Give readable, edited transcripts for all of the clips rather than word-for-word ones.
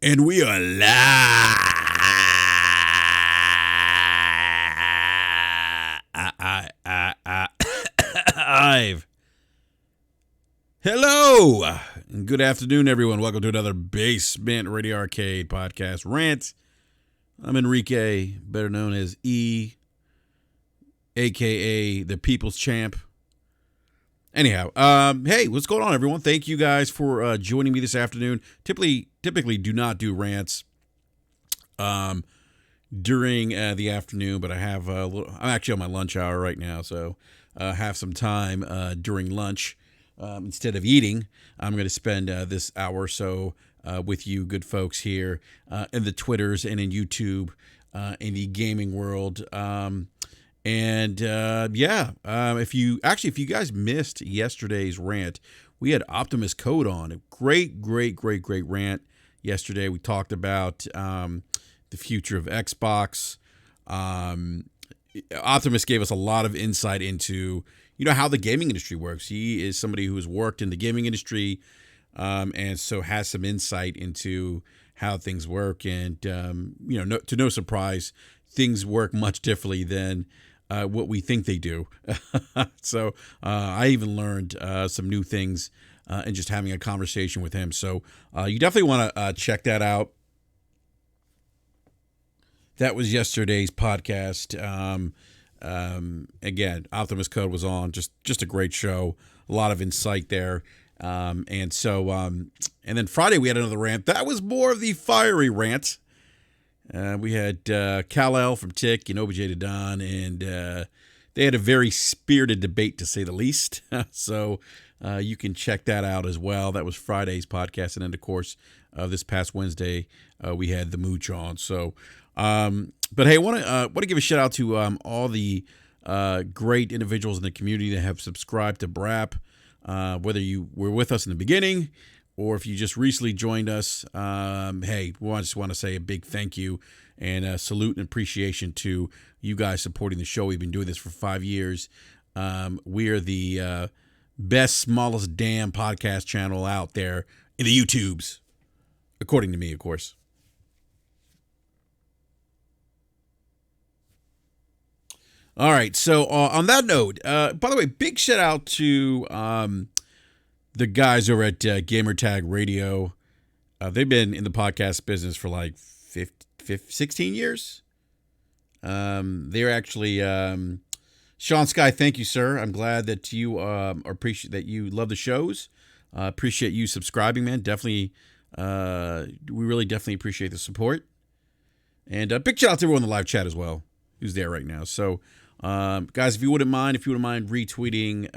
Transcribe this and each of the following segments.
And we are live. Hello. And good afternoon, everyone. Welcome to another Basement Radio Arcade podcast rant. I'm Enrique, better known as E, a.k.a. the People's Champ. Anyhow, hey, what's going on, everyone? Thank you guys for joining me this afternoon. Typically do not do rants during the afternoon, but I have I'm actually on my lunch hour right now, so have some time during lunch. Instead of eating, I'm going to spend this hour or so with you good folks here in the Twitters and in YouTube in the gaming world. If you guys missed yesterday's rant, we had Optimus Code on. A great rant yesterday. We talked about the future of Xbox. Optimus gave us a lot of insight into, how the gaming industry works. He is somebody who has worked in the gaming industry, and so has some insight into how things work. And, to no surprise, things work much differently than what we think they do. So I even learned some new things in just having a conversation with him. So you definitely want to check that out. That was yesterday's podcast. Again, Optimus Code was on. Just a great show. A lot of insight there. And then Friday we had another rant. That was more of the fiery rant. We had Kal-El from Tick and OBJ to Don, and they had a very spirited debate, to say the least. So you can check that out as well. That was Friday's podcast, and then, of course, this past Wednesday we had the Mooch on. So, but hey, I want to give a shout out to all the great individuals in the community that have subscribed to BRAP. Whether you were with us in the beginning, or if you just recently joined us, hey, we just want to say a big thank you and salute and appreciation to you guys supporting the show. We've been doing this for 5 years. We are the best, smallest damn podcast channel out there in the YouTubes, according to me, of course. All right, so on that note, by the way, big shout out to the guys over at GamerTag Radio. They've been in the podcast business for like 16 years. They're actually Sean Sky. Thank you, sir. I'm glad that you appreciate that you love the shows. Appreciate you subscribing, man. Definitely, we really definitely appreciate the support. And big shout out to everyone in the live chat as well, who's there right now. So, guys, if you wouldn't mind retweeting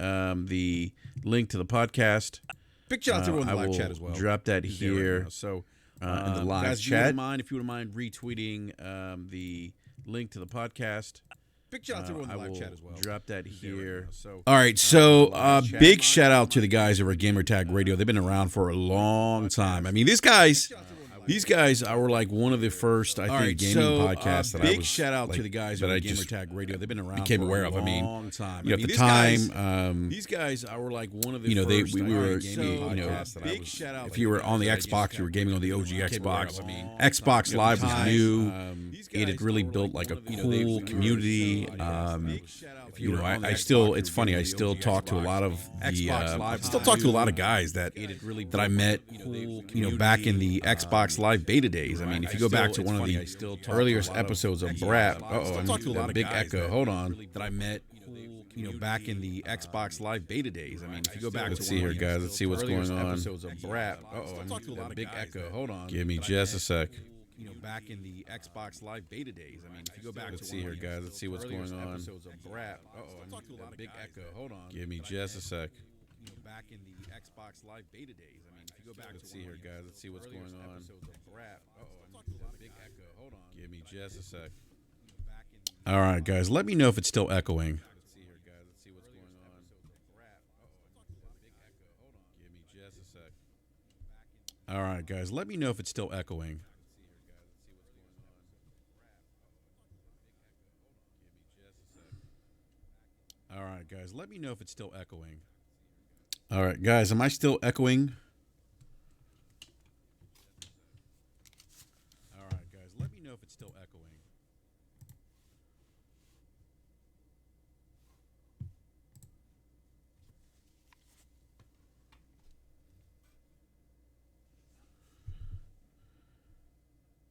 the link to the podcast. Big shout out to everyone in the live chat as well. Drop that here. Right, so in the live guys, chat. If you wouldn't mind retweeting the link to the podcast. Big shout out to everyone in the live chat as well. Drop that here. Right, so all right, so big shout out to the guys over at GamerTag Radio. They've been around for a long time. I mean, these guys were like one of the first, I think, gaming podcasts that I was. Big shout out to the guys at GamerTag Radio. They've been around became aware of. I mean, time. At the time, these guys were like one of the. First, we were. Big shout out. If you were on the Xbox, you were gaming on the OG Xbox. Xbox Live was new. It had really built like a cool community. I still. It's funny. I still talk to a lot of the. I still talk to a lot of guys that I met. Back in the Xbox Live beta days. I mean, if you go back to one of the earlier episodes of BRAP, a big echo. Hold on. That I met, back in the Xbox Live beta days. I mean, if you go back, let's see here, guys. Let's see what's going on. Episodes of BRAP. A big echo. Hold on. Give me just a sec. Back in the Xbox Live beta days. I mean, if you go back, let's see here, guys. Let's see what's going on. Episodes of BRAP. A big echo. Hold on. Give me just a sec. Back in the Xbox Live beta days. I mean, if you go back, let's see here, guys. Let's see what's going on. Big echo. Hold on. Give me just a sec. All right, guys. Let me know if it's still echoing. All right, guys. Let me know if it's still echoing. All right, guys. Let me know if it's still echoing. All right, guys. Am I still echoing?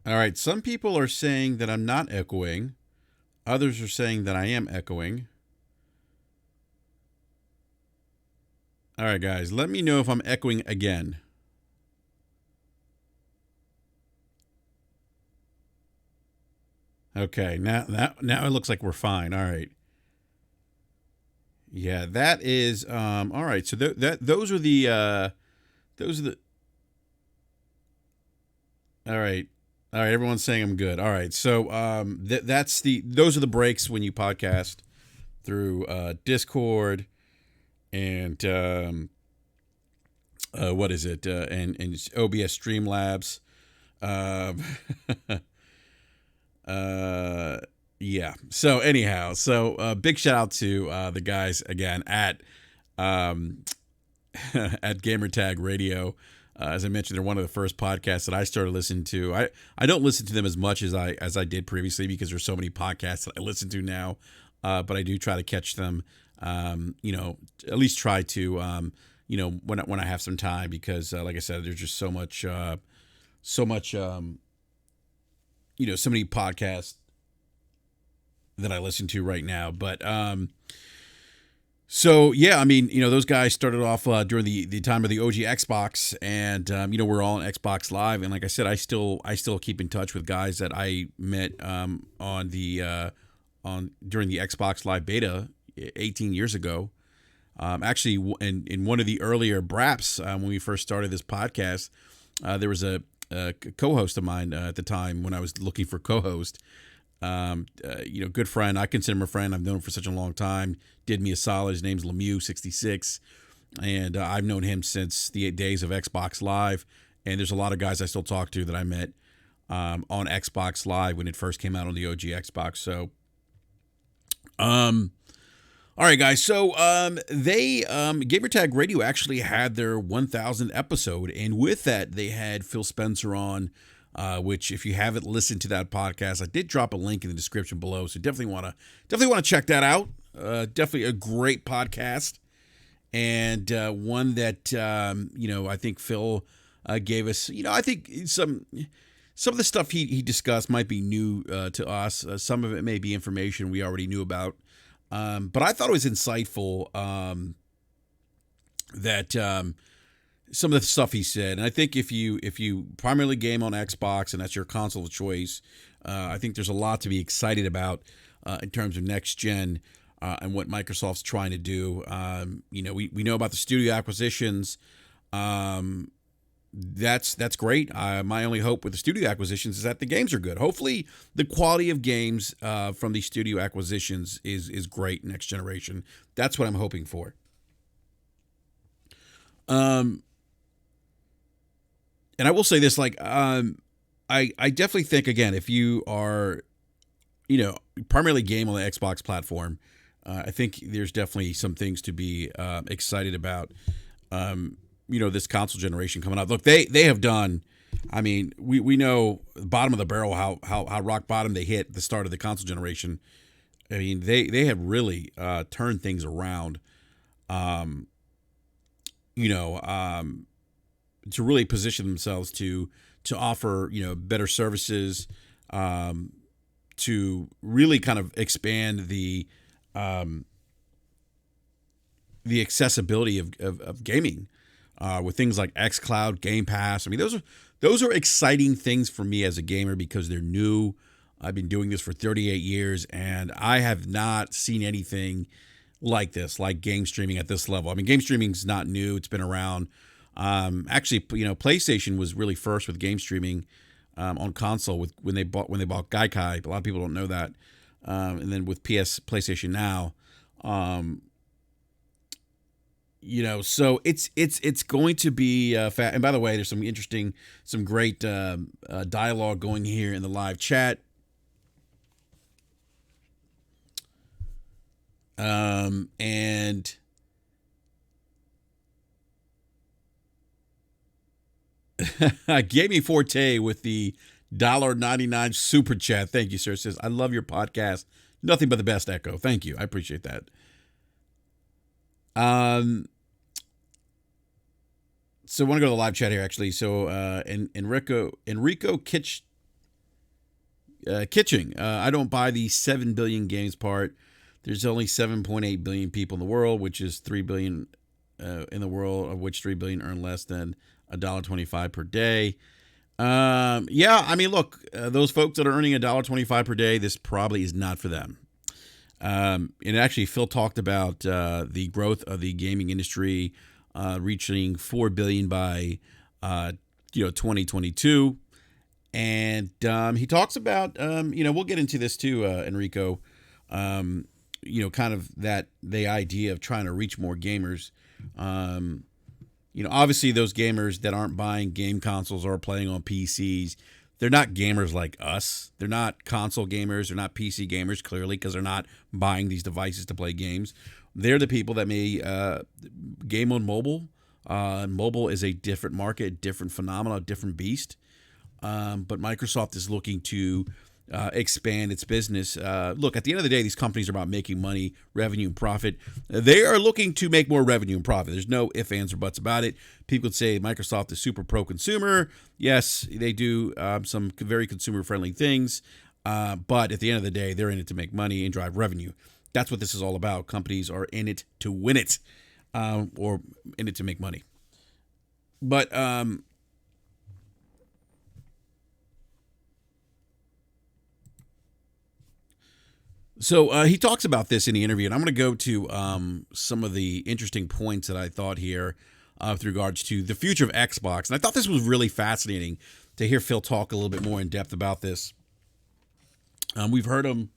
All right. Some people are saying that I'm not echoing. Others are saying that I am echoing. All right, guys. Let me know if I'm echoing again. Okay. Now it looks like we're fine. All right. Yeah, that is all right. So those are the all right. All right, everyone's saying I'm good. All right. So those are the breaks when you podcast through Discord and what is it? And OBS Streamlabs. Um yeah. So anyhow, big shout out to the guys again at um at GamerTag Radio. As I mentioned, they're one of the first podcasts that I started listening to. I don't listen to them as much as I did previously because there's so many podcasts that I listen to now. But I do try to catch them. At least try to when I have some time because like I said, there's just so much so many podcasts that I listen to right now. But so yeah, I mean, those guys started off during the time of the OG Xbox, and we're all on Xbox Live, and like I said, I still keep in touch with guys that I met on during the Xbox Live beta 18 years ago. Actually, in one of the earlier Braps when we first started this podcast, there was a co-host of mine at the time when I was looking for co-host. Good friend. I consider him a friend. I've known him for such a long time. Did me a solid. His name's Lemieux66, and I've known him since the days of Xbox Live. And there's a lot of guys I still talk to that I met on Xbox Live when it first came out on the OG Xbox. So, all right, guys. So, they GamerTag Radio actually had their 1,000th episode, and with that, they had Phil Spencer on. Which, if you haven't listened to that podcast, I did drop a link in the description below, so definitely want to check that out. Definitely a great podcast, and one that I think Phil gave us. I think some of the stuff he discussed might be new to us. Some of it may be information we already knew about, but I thought it was insightful. That. Some of the stuff he said, and I think if you primarily game on Xbox and that's your console of choice, I think there's a lot to be excited about in terms of next gen and what Microsoft's trying to do. We know about the studio acquisitions. That's great. My only hope with the studio acquisitions is that the games are good. Hopefully, the quality of games from the studio acquisitions is great next generation. That's what I'm hoping for. And I will say this, I definitely think, again, if you are, primarily game on the Xbox platform, I think there's definitely some things to be excited about, this console generation coming up. Look, they have done, I mean, we know the bottom of the barrel, how rock bottom they hit at the start of the console generation. I mean, they have really turned things around, to really position themselves to offer better services, to really kind of expand the accessibility of gaming with things like xCloud, Game Pass. I mean, those are exciting things for me as a gamer because they're new. I've been doing this for 38 years, and I have not seen anything like this, like game streaming at this level. I mean, game streaming's not new; it's been around. Actually, PlayStation was really first with game streaming on console when they bought Gaikai. A lot of people don't know that. And then with PlayStation Now, so it's going to be fat. And by the way, there's some great dialogue going here in the live chat. And Gaming Forte with the $1.99 super chat. Thank you, sir. It says, I love your podcast. Nothing but the best, Echo. Thank you. I appreciate that. So I want to go to the live chat here, actually. So Enrico kitching. I don't buy the 7 billion games part. There's only 7.8 billion people in the world, which is 3 billion in the world, of which 3 billion earn less than $1.25 per day. Yeah, I mean, look, those folks that are earning $1.25 per day, this probably is not for them. And actually, Phil talked about the growth of the gaming industry reaching 4 billion by 2022, and he talks about we'll get into this too, Enrico. Kind of the idea of trying to reach more gamers. Obviously those gamers that aren't buying game consoles or playing on PCs, they're not gamers like us. They're not console gamers. They're not PC gamers, clearly, because they're not buying these devices to play games. They're the people that may game on mobile. Mobile is a different market, different phenomenon, different beast. But Microsoft is looking to expand its business. Look, at the end of the day, these companies are about making money, revenue, and profit. They are looking to make more revenue and profit. There's no ifs, ands, or buts about it. People would say Microsoft is super pro-consumer. Yes, they do some very consumer-friendly things. But at the end of the day, they're in it to make money and drive revenue. That's what this is all about. Companies are in it to win it, or in it to make money. But So he talks about this in the interview, and I'm going to go to some of the interesting points that I thought here with regards to the future of Xbox. And I thought this was really fascinating to hear Phil talk a little bit more in depth about this. We've heard him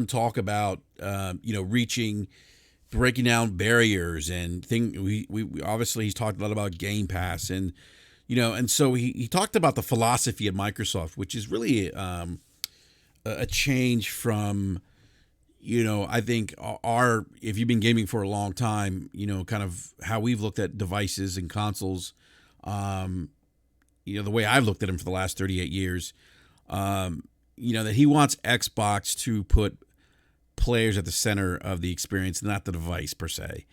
talk about breaking down barriers and we obviously he's talked a lot about Game Pass and so he talked about the philosophy of Microsoft, which is really a change from, I think if you've been gaming for a long time, kind of how we've looked at devices and consoles, the way I've looked at them for the last 38 years, that he wants Xbox to put players at the center of the experience, not the device per se.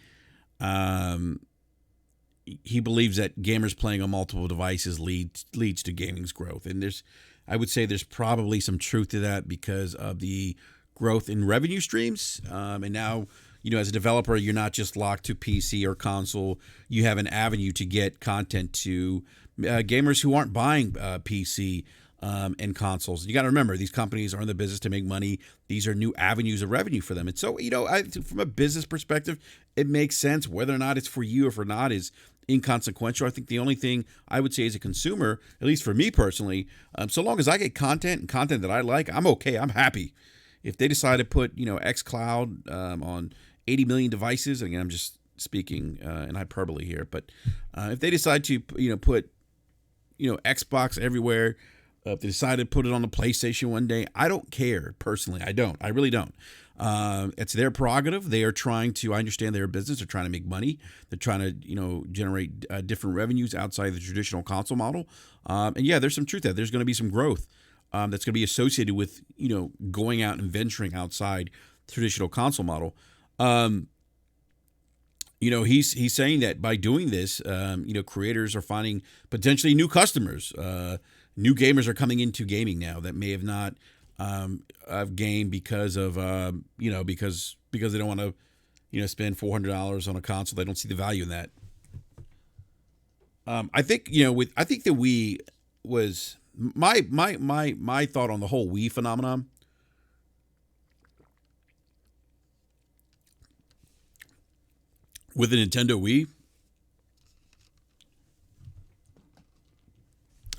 He believes that gamers playing on multiple devices leads to gaming's growth. And I would say there's probably some truth to that because of the growth in revenue streams. And now, as a developer, you're not just locked to PC or console. You have an avenue to get content to gamers who aren't buying PC and consoles. You got to remember, these companies are in the business to make money. These are new avenues of revenue for them. And so, from a business perspective, it makes sense. Whether or not it's for you or for not is inconsequential. I think the only thing I would say as a consumer, at least for me personally, so long as I get content and content that I like, I'm okay. I'm happy. If they decide to put, xCloud on 80 million devices, again, I'm just speaking in hyperbole here, but if they decide to, put, Xbox everywhere, if they decide to put it on the PlayStation one day, I don't care personally. I don't. I really don't. It's their prerogative. They are trying to, I understand their business. They're trying to make money. They're trying to, generate different revenues outside the traditional console model. And yeah, there's some truth there. There's going to be some growth that's going to be associated with, going out and venturing outside traditional console model. He's saying that by doing this, creators are finding potentially new customers. New gamers are coming into gaming now that may have not of game because of because they don't want to spend $400 on a console. They don't see the value in that. I think I think the Wii was my thought on the whole Wii phenomenon. With the Nintendo Wii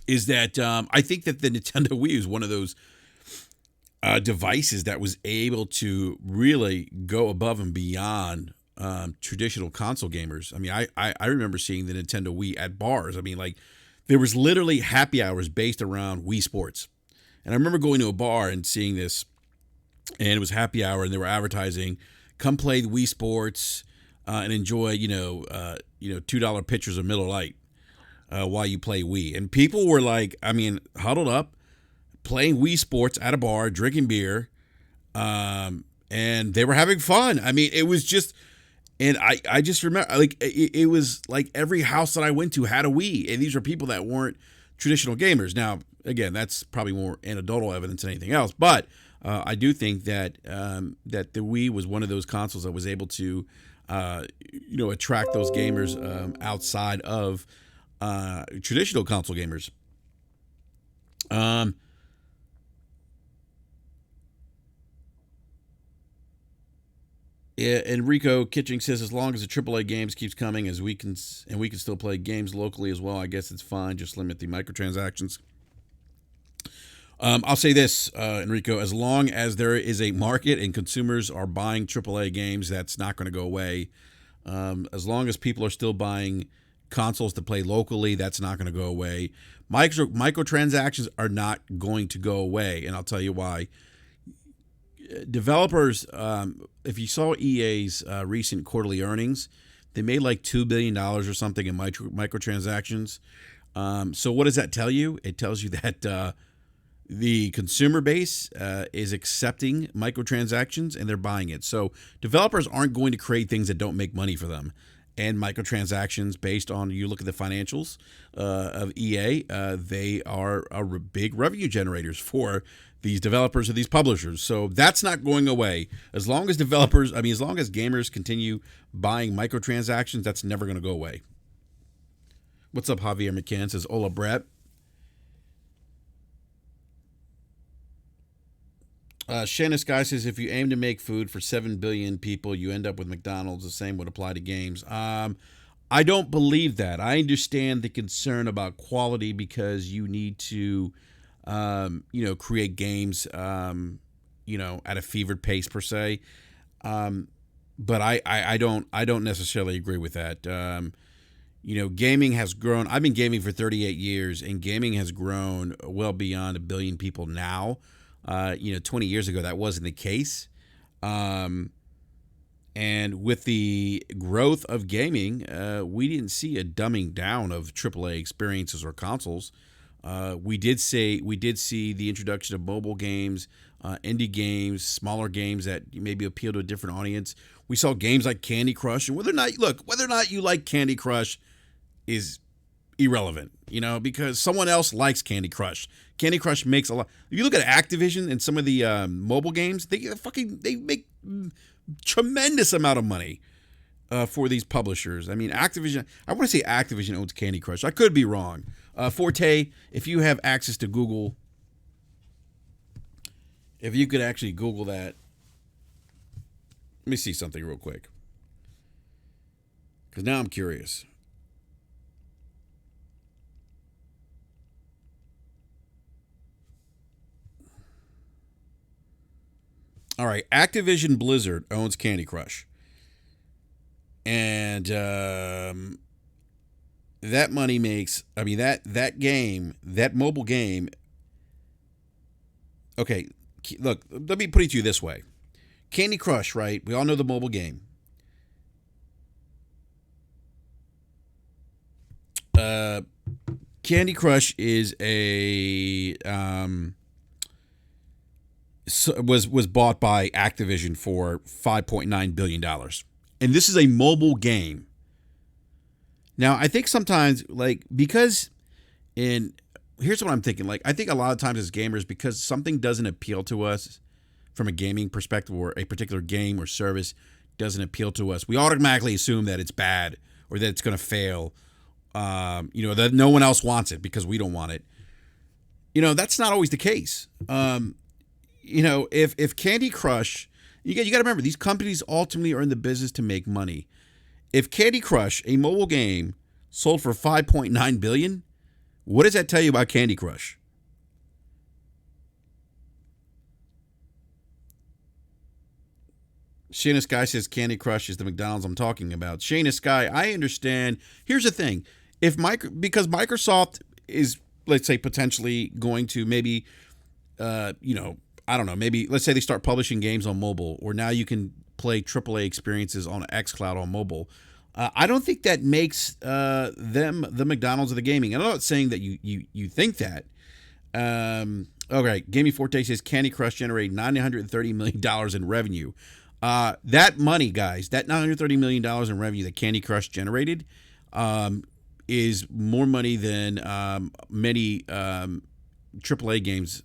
is that I think that the Nintendo Wii is one of those devices that was able to really go above and beyond traditional console gamers. I mean, I remember seeing the Nintendo Wii at bars. I mean, like, there was literally happy hours based around Wii Sports. And I remember going to a bar and seeing this, and it was happy hour, and they were advertising, come play the Wii Sports and enjoy, $2 pitchers of Miller Lite while you play Wii. And people were like, huddled up, playing Wii Sports at a bar, drinking beer, and they were having fun. I mean, it was just, and I just remember, like, it was like every house that I went to had a Wii, and these were people that weren't traditional gamers. Now, again, that's probably more anecdotal evidence than anything else, but I do think that that the Wii was one of those consoles that was able to, attract those gamers outside of traditional console gamers. Yeah, Enrico Kitching says as long as the AAA games keeps coming, as we can still play games locally as well, I guess it's fine. Just limit the microtransactions. I'll say this, Enrico, as long as there is a market and consumers are buying AAA games, that's not going to go away. As long as people are still buying consoles to play locally, that's not going to go away. Microtransactions are not going to go away, and I'll tell you why. Developers, if you saw EA's recent quarterly earnings, they made like $2 billion or something in microtransactions. So what does that tell you? It tells you that the consumer base is accepting microtransactions and they're buying it. So developers aren't going to create things that don't make money for them. And microtransactions, based on, you look at the financials of EA, they are big revenue generators for these developers or these publishers. So that's not going away. As long as gamers continue buying microtransactions, that's never going to go away. What's up, Javier McCann? Says, Ola Brett. Shanna Sky says, if you aim to make food for 7 billion people, you end up with McDonald's. The same would apply to games. I don't believe that. I understand the concern about quality because you need to, create games, at a fevered pace per se. But I don't necessarily agree with that. Gaming has grown. I've been gaming for 38 years, and gaming has grown well beyond 1 billion people now. 20 years ago, that wasn't the case. And with the growth of gaming, we didn't see a dumbing down of AAA experiences or consoles. We did see the introduction of mobile games, indie games, smaller games that maybe appeal to a different audience. We saw games like Candy Crush, and whether or not you like Candy Crush is irrelevant, because someone else likes Candy Crush. Candy Crush makes a lot. If you look at Activision and some of the mobile games, they make tremendous amount of money for these publishers. I mean, Activision. I want to say Activision owns Candy Crush. I could be wrong. Forte, if you have access to Google, if you could actually Google that, let me see something real quick, because now I'm curious. All right, Activision Blizzard owns Candy Crush. And that money makes, that game, that mobile game. Okay, look, let me put it to you this way. Candy Crush, right? We all know the mobile game. Candy Crush is was bought by Activision for $5.9 billion. And this is a mobile game. Now, I think sometimes, here's what I'm thinking. I think a lot of times as gamers, because something doesn't appeal to us from a gaming perspective, or a particular game or service doesn't appeal to us, we automatically assume that it's bad or that it's going to fail. That no one else wants it because we don't want it. That's not always the case. If Candy Crush, you got to remember, these companies ultimately are in the business to make money. If Candy Crush, a mobile game, sold for $5.9 billion, what does that tell you about Candy Crush? Shayna Sky says Candy Crush is the McDonald's I'm talking about. Shayna Sky, I understand. Here's the thing. Because Microsoft is, let's say, potentially going to maybe, I don't know, maybe let's say they start publishing games on mobile, or now you can play AAA experiences on xCloud on mobile. I don't think that makes them the McDonald's of the gaming. I'm not saying that you think that. Okay, Gaming Forte says Candy Crush generated $930 million in revenue. That money, guys, that $930 million in revenue that Candy Crush generated, is more money than many AAA games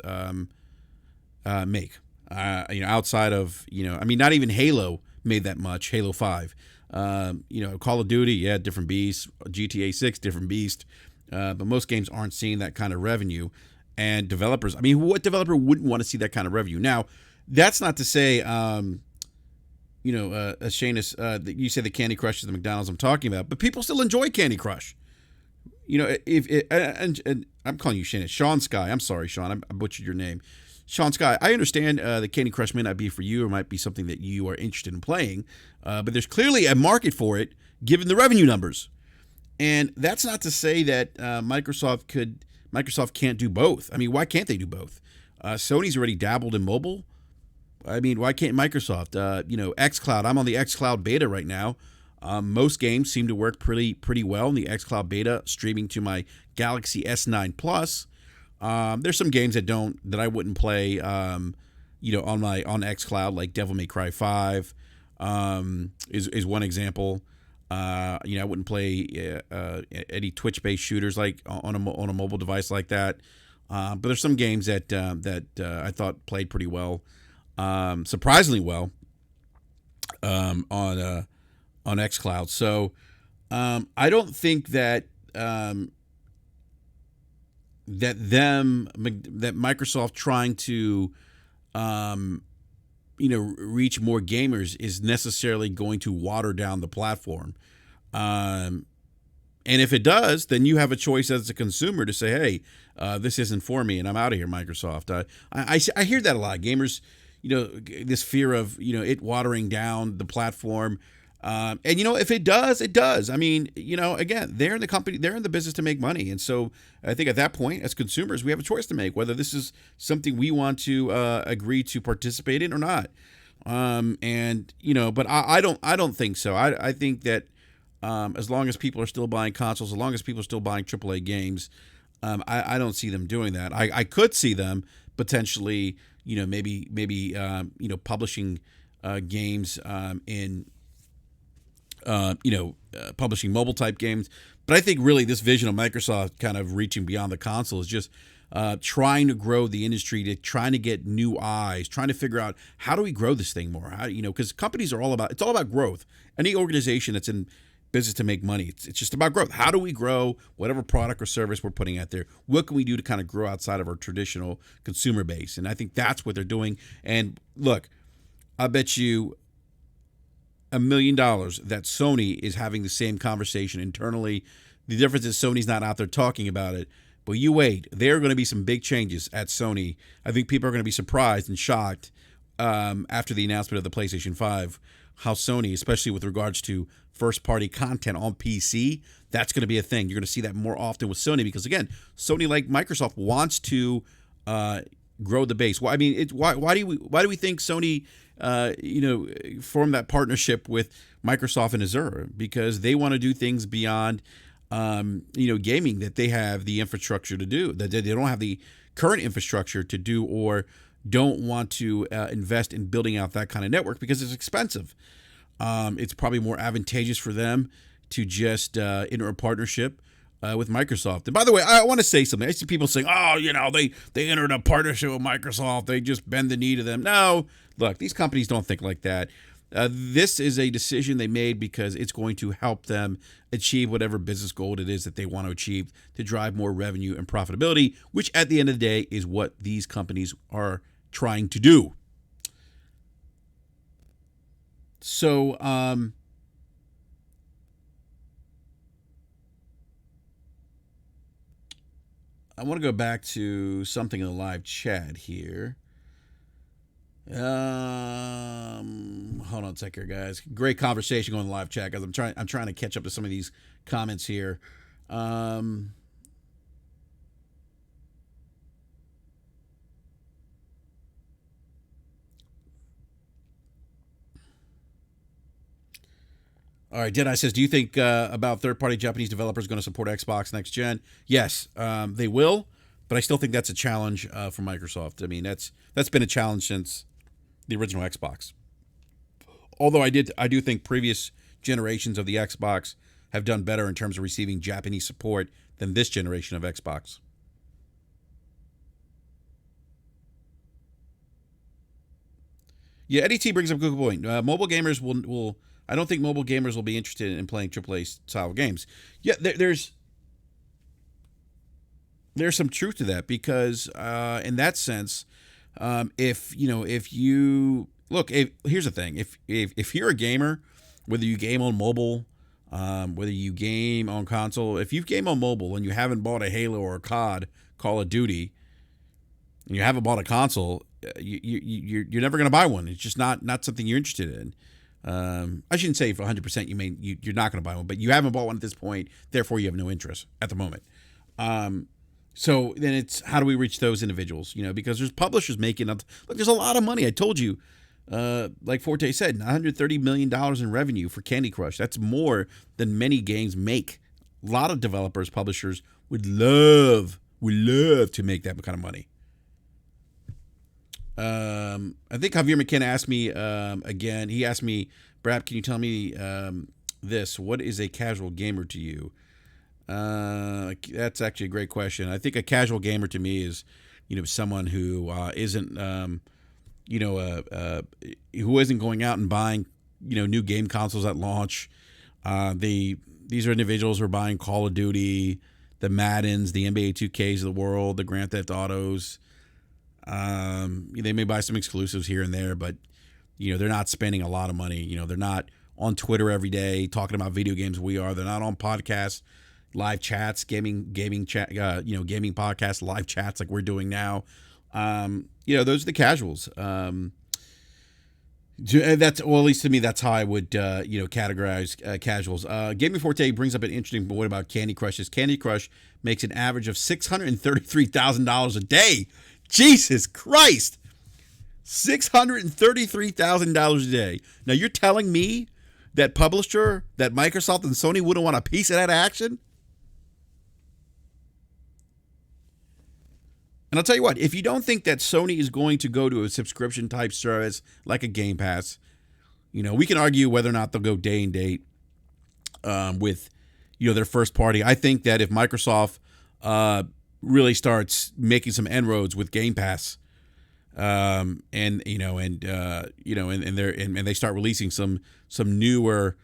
make. Outside of I mean, not even Halo made that much. Halo 5. Call of Duty, yeah, different beast. GTA 6, different beast. But most games aren't seeing that kind of revenue. And developers, I mean, what developer wouldn't want to see that kind of revenue? Now, that's not to say, Shanus, you say the Candy Crush is the McDonald's I'm talking about, but people still enjoy Candy Crush. And I'm calling you Shanus. Sean Sky. I'm sorry, Sean. I butchered your name. Sean Sky, I understand the Candy Crush may not be for you or might be something that you are interested in playing, but there's clearly a market for it given the revenue numbers. And that's not to say that Microsoft can't do both. I mean, why can't they do both? Sony's already dabbled in mobile. I mean, why can't Microsoft? xCloud. I'm on the xCloud beta right now. Most games seem to work pretty well in the xCloud beta, streaming to my Galaxy S9 Plus. There's some games that I wouldn't play, on xCloud, like Devil May Cry 5, is one example. I wouldn't play any Twitch-based shooters like on a mobile device like that. But there's some games that I thought played pretty well, surprisingly well, on xCloud. So I don't think that Microsoft trying to reach more gamers is necessarily going to water down the platform. And if it does, then you have a choice as a consumer to say, hey, this isn't for me and I'm out of here, Microsoft. I hear that a lot. Gamers, this fear of, it watering down the platform. And if it does, it does. I mean, again, they're in the business to make money. And so I think at that point, as consumers, we have a choice to make whether this is something we want to agree to participate in or not. But I don't think so. I think that as long as people are still buying consoles, as long as people are still buying AAA games, I don't see them doing that. I could see them potentially, maybe publishing games in publishing mobile type games. But I think really this vision of Microsoft kind of reaching beyond the console is just trying to grow the industry, trying to get new eyes, trying to figure out how do we grow this thing more? How, because companies are all about growth. Any organization that's in business to make money, it's just about growth. How do we grow whatever product or service we're putting out there? What can we do to kind of grow outside of our traditional consumer base? And I think that's what they're doing. And look, I bet you $1 million that Sony is having the same conversation internally. The difference is Sony's not out there talking about it. But you wait, there are going to be some big changes at Sony. I think people are going to be surprised and shocked after the announcement of the PlayStation 5, how Sony, especially with regards to first-party content on PC, that's going to be a thing. You're going to see that more often with Sony because, again, Sony, like Microsoft, wants to grow the base. Well, I mean, why do we think Sony formed that partnership with Microsoft and Azure? Because they want to do things beyond gaming that they have the infrastructure to do, that they don't have the current infrastructure to do, or don't want to invest in building out that kind of network because it's expensive. It's probably more advantageous for them to just enter a partnership with Microsoft. And by the way, I want to say something. I see people saying, oh, they entered a partnership with Microsoft. They just bend the knee to them. No, look, these companies don't think like that. This is a decision they made because it's going to help them achieve whatever business goal it is that they want to achieve to drive more revenue and profitability, which at the end of the day is what these companies are trying to do. So, I want to go back to something in the live chat here. Hold on a sec here, guys. Great conversation going in the live chat, guys. I'm trying to catch up to some of these comments here. All right, Deadeye says, do you think about third-party Japanese developers going to support Xbox next gen? Yes, they will, but I still think that's a challenge for Microsoft. I mean, that's been a challenge since the original Xbox. Although I do think previous generations of the Xbox have done better in terms of receiving Japanese support than this generation of Xbox. Yeah, Eddie T brings up a good point. Mobile gamers will. I don't think mobile gamers will be interested in playing AAA style games. Yeah, there's some truth to that because in that sense, if you look, here's the thing: if you're a gamer, whether you game on mobile, whether you game on console, if you game on mobile and you haven't bought a Halo or a COD, Call of Duty, and you haven't bought a console, you're never going to buy one. It's just not something you're interested in. I shouldn't say for 100% you're not going to buy one, but you haven't bought one at this point, therefore you have no interest at the moment. So then it's how do we reach those individuals? Because there's publishers making up. Look, there's a lot of money. I told you, like Forte said, $930 million in revenue for Candy Crush. That's more than many games make. A lot of developers, publishers would love to make that kind of money. I think Javier McKenna asked me again. He asked me, Brad, can you tell me this? What is a casual gamer to you? That's actually a great question. I think a casual gamer to me is, someone who isn't, who isn't going out and buying, new game consoles at launch. These are individuals who are buying Call of Duty, the Maddens, the NBA 2Ks of the world, the Grand Theft Autos. They may buy some exclusives here and there, but they're not spending a lot of money. They're not on Twitter every day talking about video games. They're not on podcasts, live chats, gaming chat, gaming podcasts, live chats like we're doing now. Those are the casuals. That's, well, at least to me, that's how I would categorize casuals. Gaming Forte brings up an interesting point about Candy Crush. Candy Crush makes an average of $633,000 a day. Jesus Christ. $633,000 a day. Now you're telling me that publisher, that Microsoft and Sony wouldn't want a piece of that action? And I'll tell you what, if you don't think that Sony is going to go to a subscription type service like a Game Pass, we can argue whether or not they'll go day and date with their first party. I think that if Microsoft really starts making some inroads with Game Pass, and they start releasing some newer,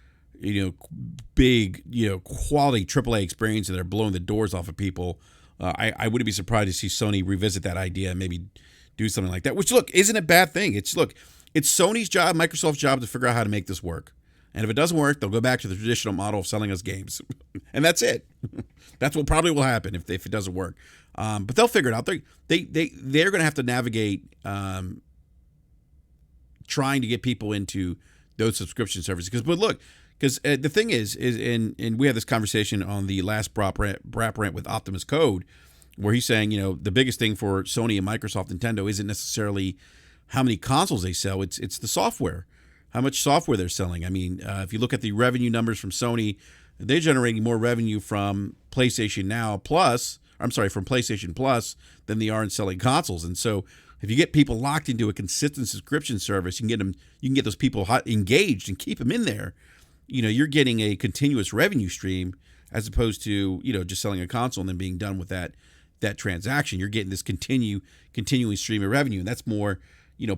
big, quality AAA experience, and they're blowing the doors off of people. I wouldn't be surprised to see Sony revisit that idea and maybe do something like that. Which, look, isn't a bad thing. It's Sony's job, Microsoft's job to figure out how to make this work. And if it doesn't work, they'll go back to the traditional model of selling us games, and that's it. That's what probably will happen if it doesn't work. But they'll figure it out. They're going to have to navigate trying to get people into those subscription services. Because the thing is and we had this conversation on the last Brap rant with Optimus Code, where he's saying, the biggest thing for Sony and Microsoft, Nintendo, isn't necessarily how many consoles they sell. It's the software, how much software they're selling. I mean, if you look at the revenue numbers from Sony, they're generating more revenue from PlayStation from PlayStation Plus than they are in selling consoles. And so if you get people locked into a consistent subscription service, you can get those people engaged and keep them in there. You're getting a continuous revenue stream as opposed to, just selling a console and then being done with that transaction. You're getting this continuing stream of revenue, and that's more,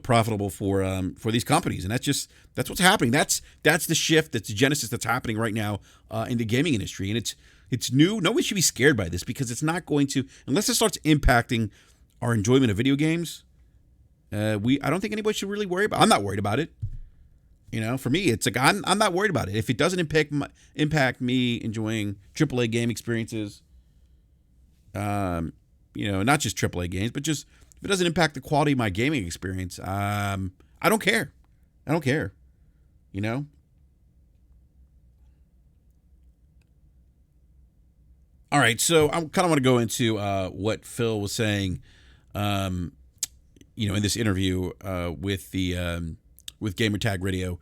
profitable for these companies. And that's what's happening. That's the shift, that's the genesis that's happening right now in the gaming industry. And it's new. Nobody should be scared by this because it's not going to, unless it starts impacting our enjoyment of video games. I don't think anybody should really worry about it. I'm not worried about it. For me, it's like I'm not worried about it. If it doesn't impact me enjoying AAA game experiences, not just AAA games, but just if it doesn't impact the quality of my gaming experience, I don't care. I don't care. All right, so I kind of want to go into what Phil was saying, in this interview with GamerTag Radio.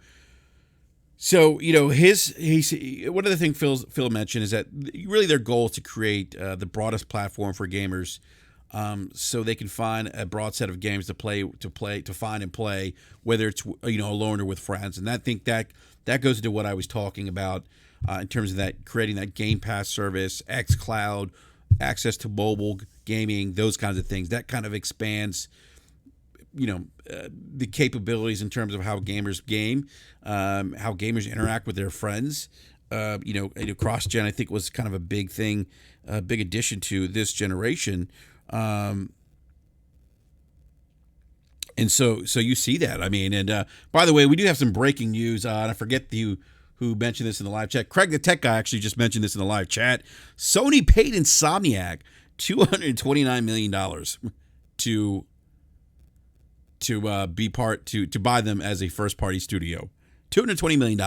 So, one of the things Phil mentioned is that really their goal is to create the broadest platform for gamers, so they can find a broad set of games to find and play, whether it's alone or with friends. And I think that goes into what I was talking about in terms of that creating that Game Pass service, xCloud, access to mobile gaming, those kinds of things. That kind of expands, the capabilities in terms of how gamers game, how gamers interact with their friends. Cross-gen, I think, was kind of a big thing, a big addition to this generation. And so you see that. I mean, and by the way, we do have some breaking news. And I forget who mentioned this in the live chat. Craig, the tech guy, actually just mentioned this in the live chat. Sony paid Insomniac $229 million to be part to buy them as a first party studio. $220 million.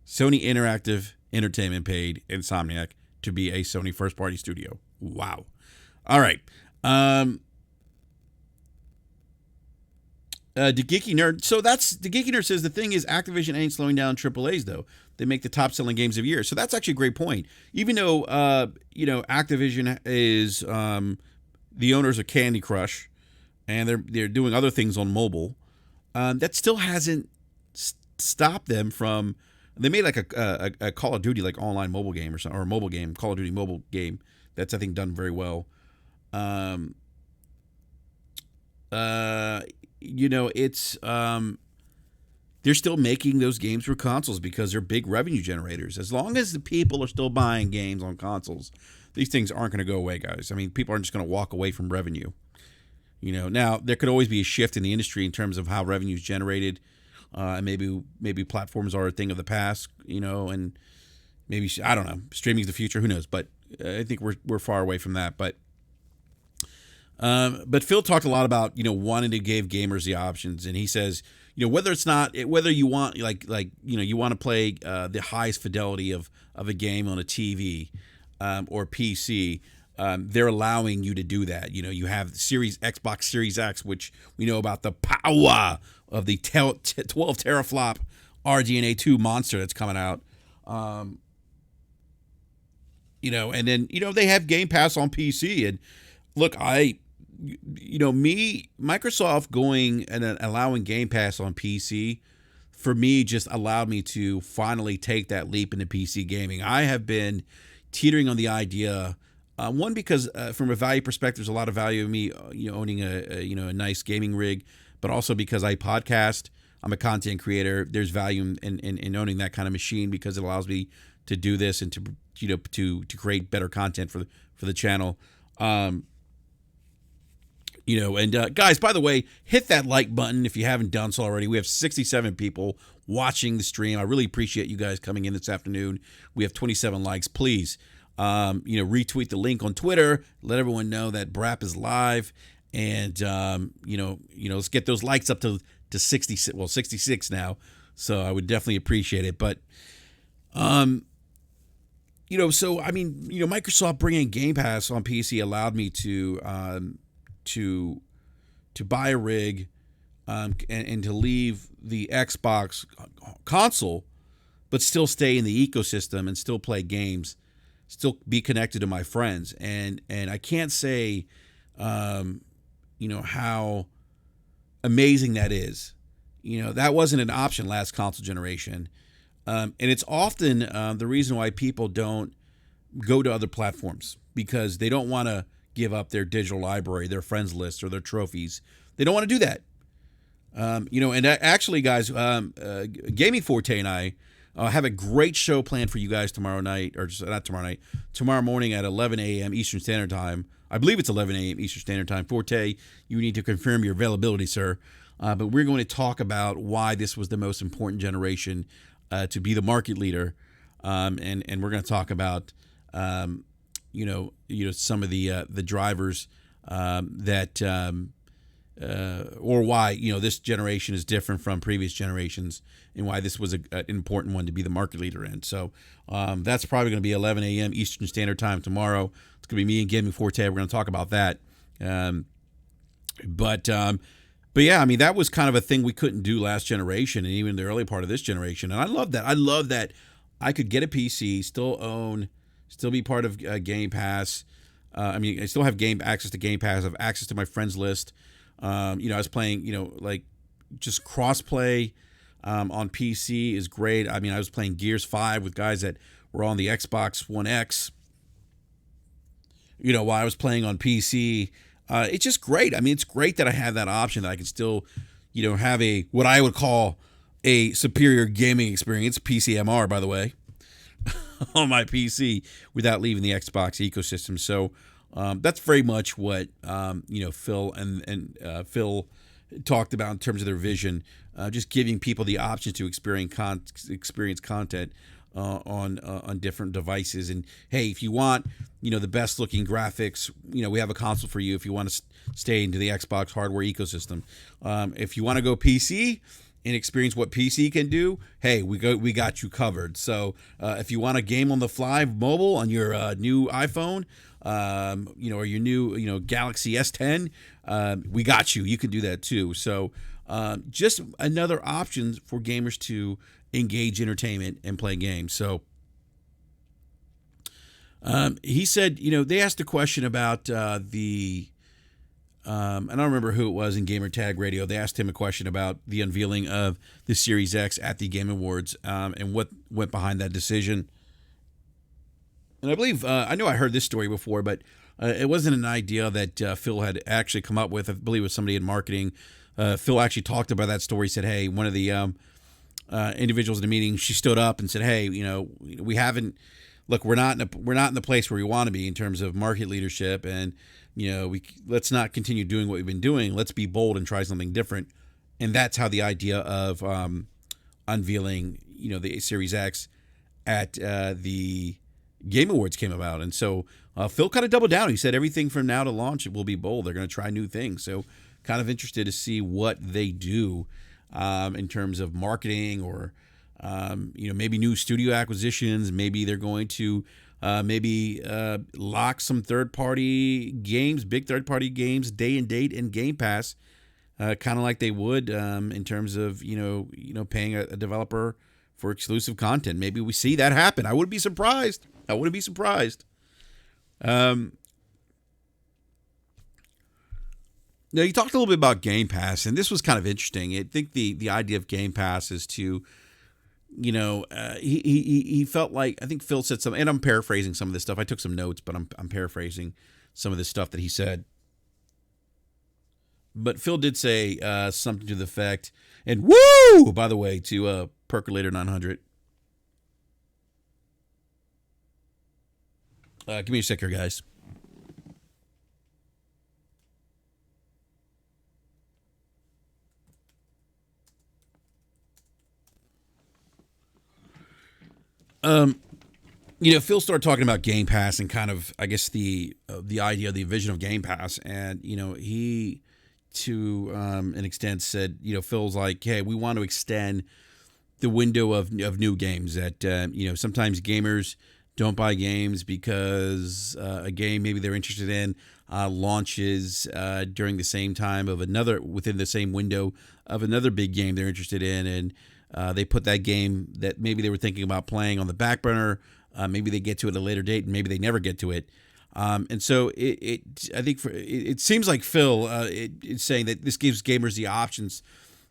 Sony Interactive Entertainment paid Insomniac to be a Sony first party studio. Wow. All right. The Geeky Nerd. So the Geeky Nerd says the thing is Activision ain't slowing down AAAs though. They make the top selling games of the year. So that's actually a great point. Even though Activision is the owners of Candy Crush, and they're doing other things on mobile, that still hasn't stopped them from. They made like a Call of Duty like online mobile game or something, or a mobile game, Call of Duty mobile game that's I think done very well. It's they're still making those games for consoles because they're big revenue generators. As long as the people are still buying games on consoles, these things aren't going to go away, guys. I mean, people aren't just going to walk away from revenue. Now there could always be a shift in the industry in terms of how revenue is generated. And maybe platforms are a thing of the past, and maybe, I don't know, streaming's the future. Who knows? But I think we're far away from that. But Phil talked a lot about wanting to give gamers the options, and he says whether you want you want to play the highest fidelity of a game on a TV or PC. They're allowing you to do that. You have Xbox Series X, which we know about the power of the 12 teraflop RDNA 2 monster that's coming out. And then they have Game Pass on PC. And look, Microsoft going and allowing Game Pass on PC, for me, just allowed me to finally take that leap into PC gaming. I have been teetering on the idea. One, because from a value perspective, there's a lot of value in me, owning a nice gaming rig, but also because I podcast. I'm a content creator. There's value in owning that kind of machine because it allows me to do this and to create better content for the channel. Guys, by the way, hit that like button if you haven't done so already. We have 67 people watching the stream. I really appreciate you guys coming in this afternoon. We have 27 likes. Please. Retweet the link on Twitter. Let everyone know that BRAP is live, and let's get those likes up to 66. Well, 66 now. So I would definitely appreciate it. But, Microsoft bringing Game Pass on PC allowed me to buy a rig, and to leave the Xbox console, but still stay in the ecosystem and still play games. Still be connected to my friends, and I can't say, how amazing that is. That wasn't an option last console generation, and it's often the reason why people don't go to other platforms, because they don't want to give up their digital library, their friends list, or their trophies. They don't want to do that. And actually, guys, Gaming Forte and I have a great show planned for you guys tomorrow night, or just, not tomorrow night, tomorrow morning at 11 a.m. Eastern Standard Time. I believe it's 11 a.m. Eastern Standard Time. Forte, you need to confirm your availability, sir. But we're going to talk about why this was the most important generation to be the market leader, and we're going to talk about some of the drivers that or why this generation is different from previous generations, and why this was an important one to be the market leader in. So that's probably going to be 11 a.m. Eastern Standard Time tomorrow. It's going to be me and Gaming Forte. We're going to talk about that. But yeah, I mean, that was kind of a thing we couldn't do last generation, and even the early part of this generation. And I love that. I love that I could get a PC, still be part of Game Pass. I still have access to Game Pass. I have access to my friends list. I was playing, just cross-play. on PC is great. I mean, I was playing Gears 5 with guys that were on the Xbox One X, while I was playing on PC. It's just great. I mean, it's great that I have that option, that I can still, have what I would call a superior gaming experience, PCMR, by the way, on my PC without leaving the Xbox ecosystem. So that's very much what Phil and Phil talked about in terms of their vision, just giving people the option to experience content on different devices. And hey, if you want the best looking graphics, we have a console for you. If you want to stay into the Xbox hardware ecosystem, if you want to go PC and experience what PC can do, hey, we got you covered. So if you want a game on the fly mobile on your new iPhone, or your new Galaxy S10, we got you. You can do that too. So just another option for gamers to engage entertainment and play games. So he said, they asked a question about I don't remember who it was in GamerTag Radio. They asked him a question about the unveiling of the Series X at the Game Awards, and what went behind that decision. And I believe, I know I heard this story before, but it wasn't an idea that Phil had actually come up with. I believe it was somebody in marketing. Phil actually talked about that story. He said, hey, one of the individuals in the meeting, she stood up and said, hey, we haven't, look, we're not in the place where we want to be in terms of market leadership, and let's not continue doing what we've been doing. Let's be bold and try something different. And that's how the idea of unveiling the Series X at the Game Awards came about. And so Phil kind of doubled down. He said everything from now to launch, it will be bold. They're going to try new things. So kind of interested to see what they do in terms of marketing, or maybe new studio acquisitions. Maybe they're going to lock some third-party games, big third-party games, day and date in Game Pass, kind of like they would in terms of paying a developer for exclusive content. Maybe we see that happen. I wouldn't be surprised. Now, you talked a little bit about Game Pass, and this was kind of interesting. I think the idea of Game Pass is to, he felt like, I think Phil said something, and I'm paraphrasing some of this stuff. I took some notes, but I'm paraphrasing some of this stuff that he said. But Phil did say something to the effect, and woo, by the way, to Percolator 900. Give me a sec here, guys. Phil started talking about Game Pass and kind of, I guess, the idea, the vision of Game Pass, and he, to an extent, said, Phil's like, hey, we want to extend the window of new games. That sometimes gamers don't buy games because a game maybe they're interested in launches during the same time of another, within the same window of another big game they're interested in, and they put that game that maybe they were thinking about playing on the back burner. Maybe they get to it at a later date, and maybe they never get to it. And so I think it seems like Phil is saying that this gives gamers the options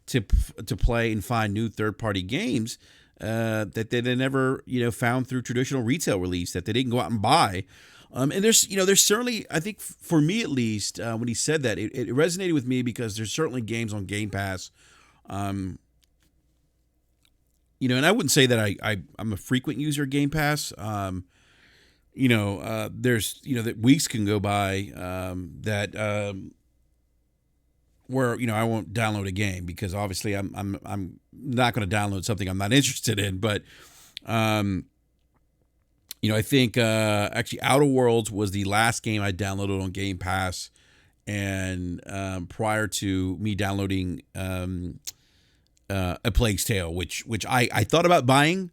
to play and find new third-party games that they never found through traditional retail release, that they didn't go out and buy. And there's certainly, I think for me at least, when he said that, it resonated with me, because there's certainly games on Game Pass. And I wouldn't say that I'm a frequent user of Game Pass. There's that weeks can go by where I won't download a game, because obviously I'm not going to download something I'm not interested in. But I think actually Outer Worlds was the last game I downloaded on Game Pass, and prior to me downloading A Plague's Tale, which I thought about buying.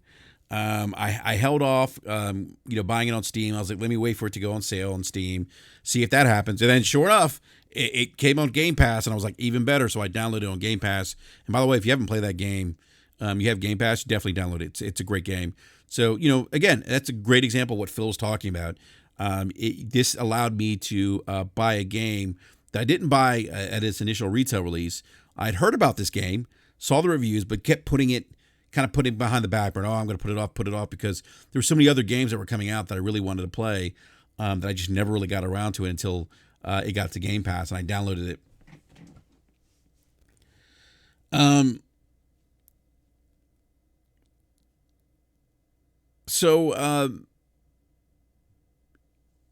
I held off, buying it on Steam. I was like, let me wait for it to go on sale on Steam, see if that happens. And then sure enough, it came on Game Pass, and I was like, even better. So I downloaded it on Game Pass. And by the way, if you haven't played that game, you have Game Pass, you definitely download it. It's a great game. So, again, that's a great example of what Phil's talking about. This allowed me to buy a game that I didn't buy at its initial retail release. I'd heard about this game, saw the reviews, but kept putting it behind the back burner. Oh, I'm going to put it off because there were so many other games that were coming out that I really wanted to play that I just never really got around to it until it got to Game Pass, and I downloaded it.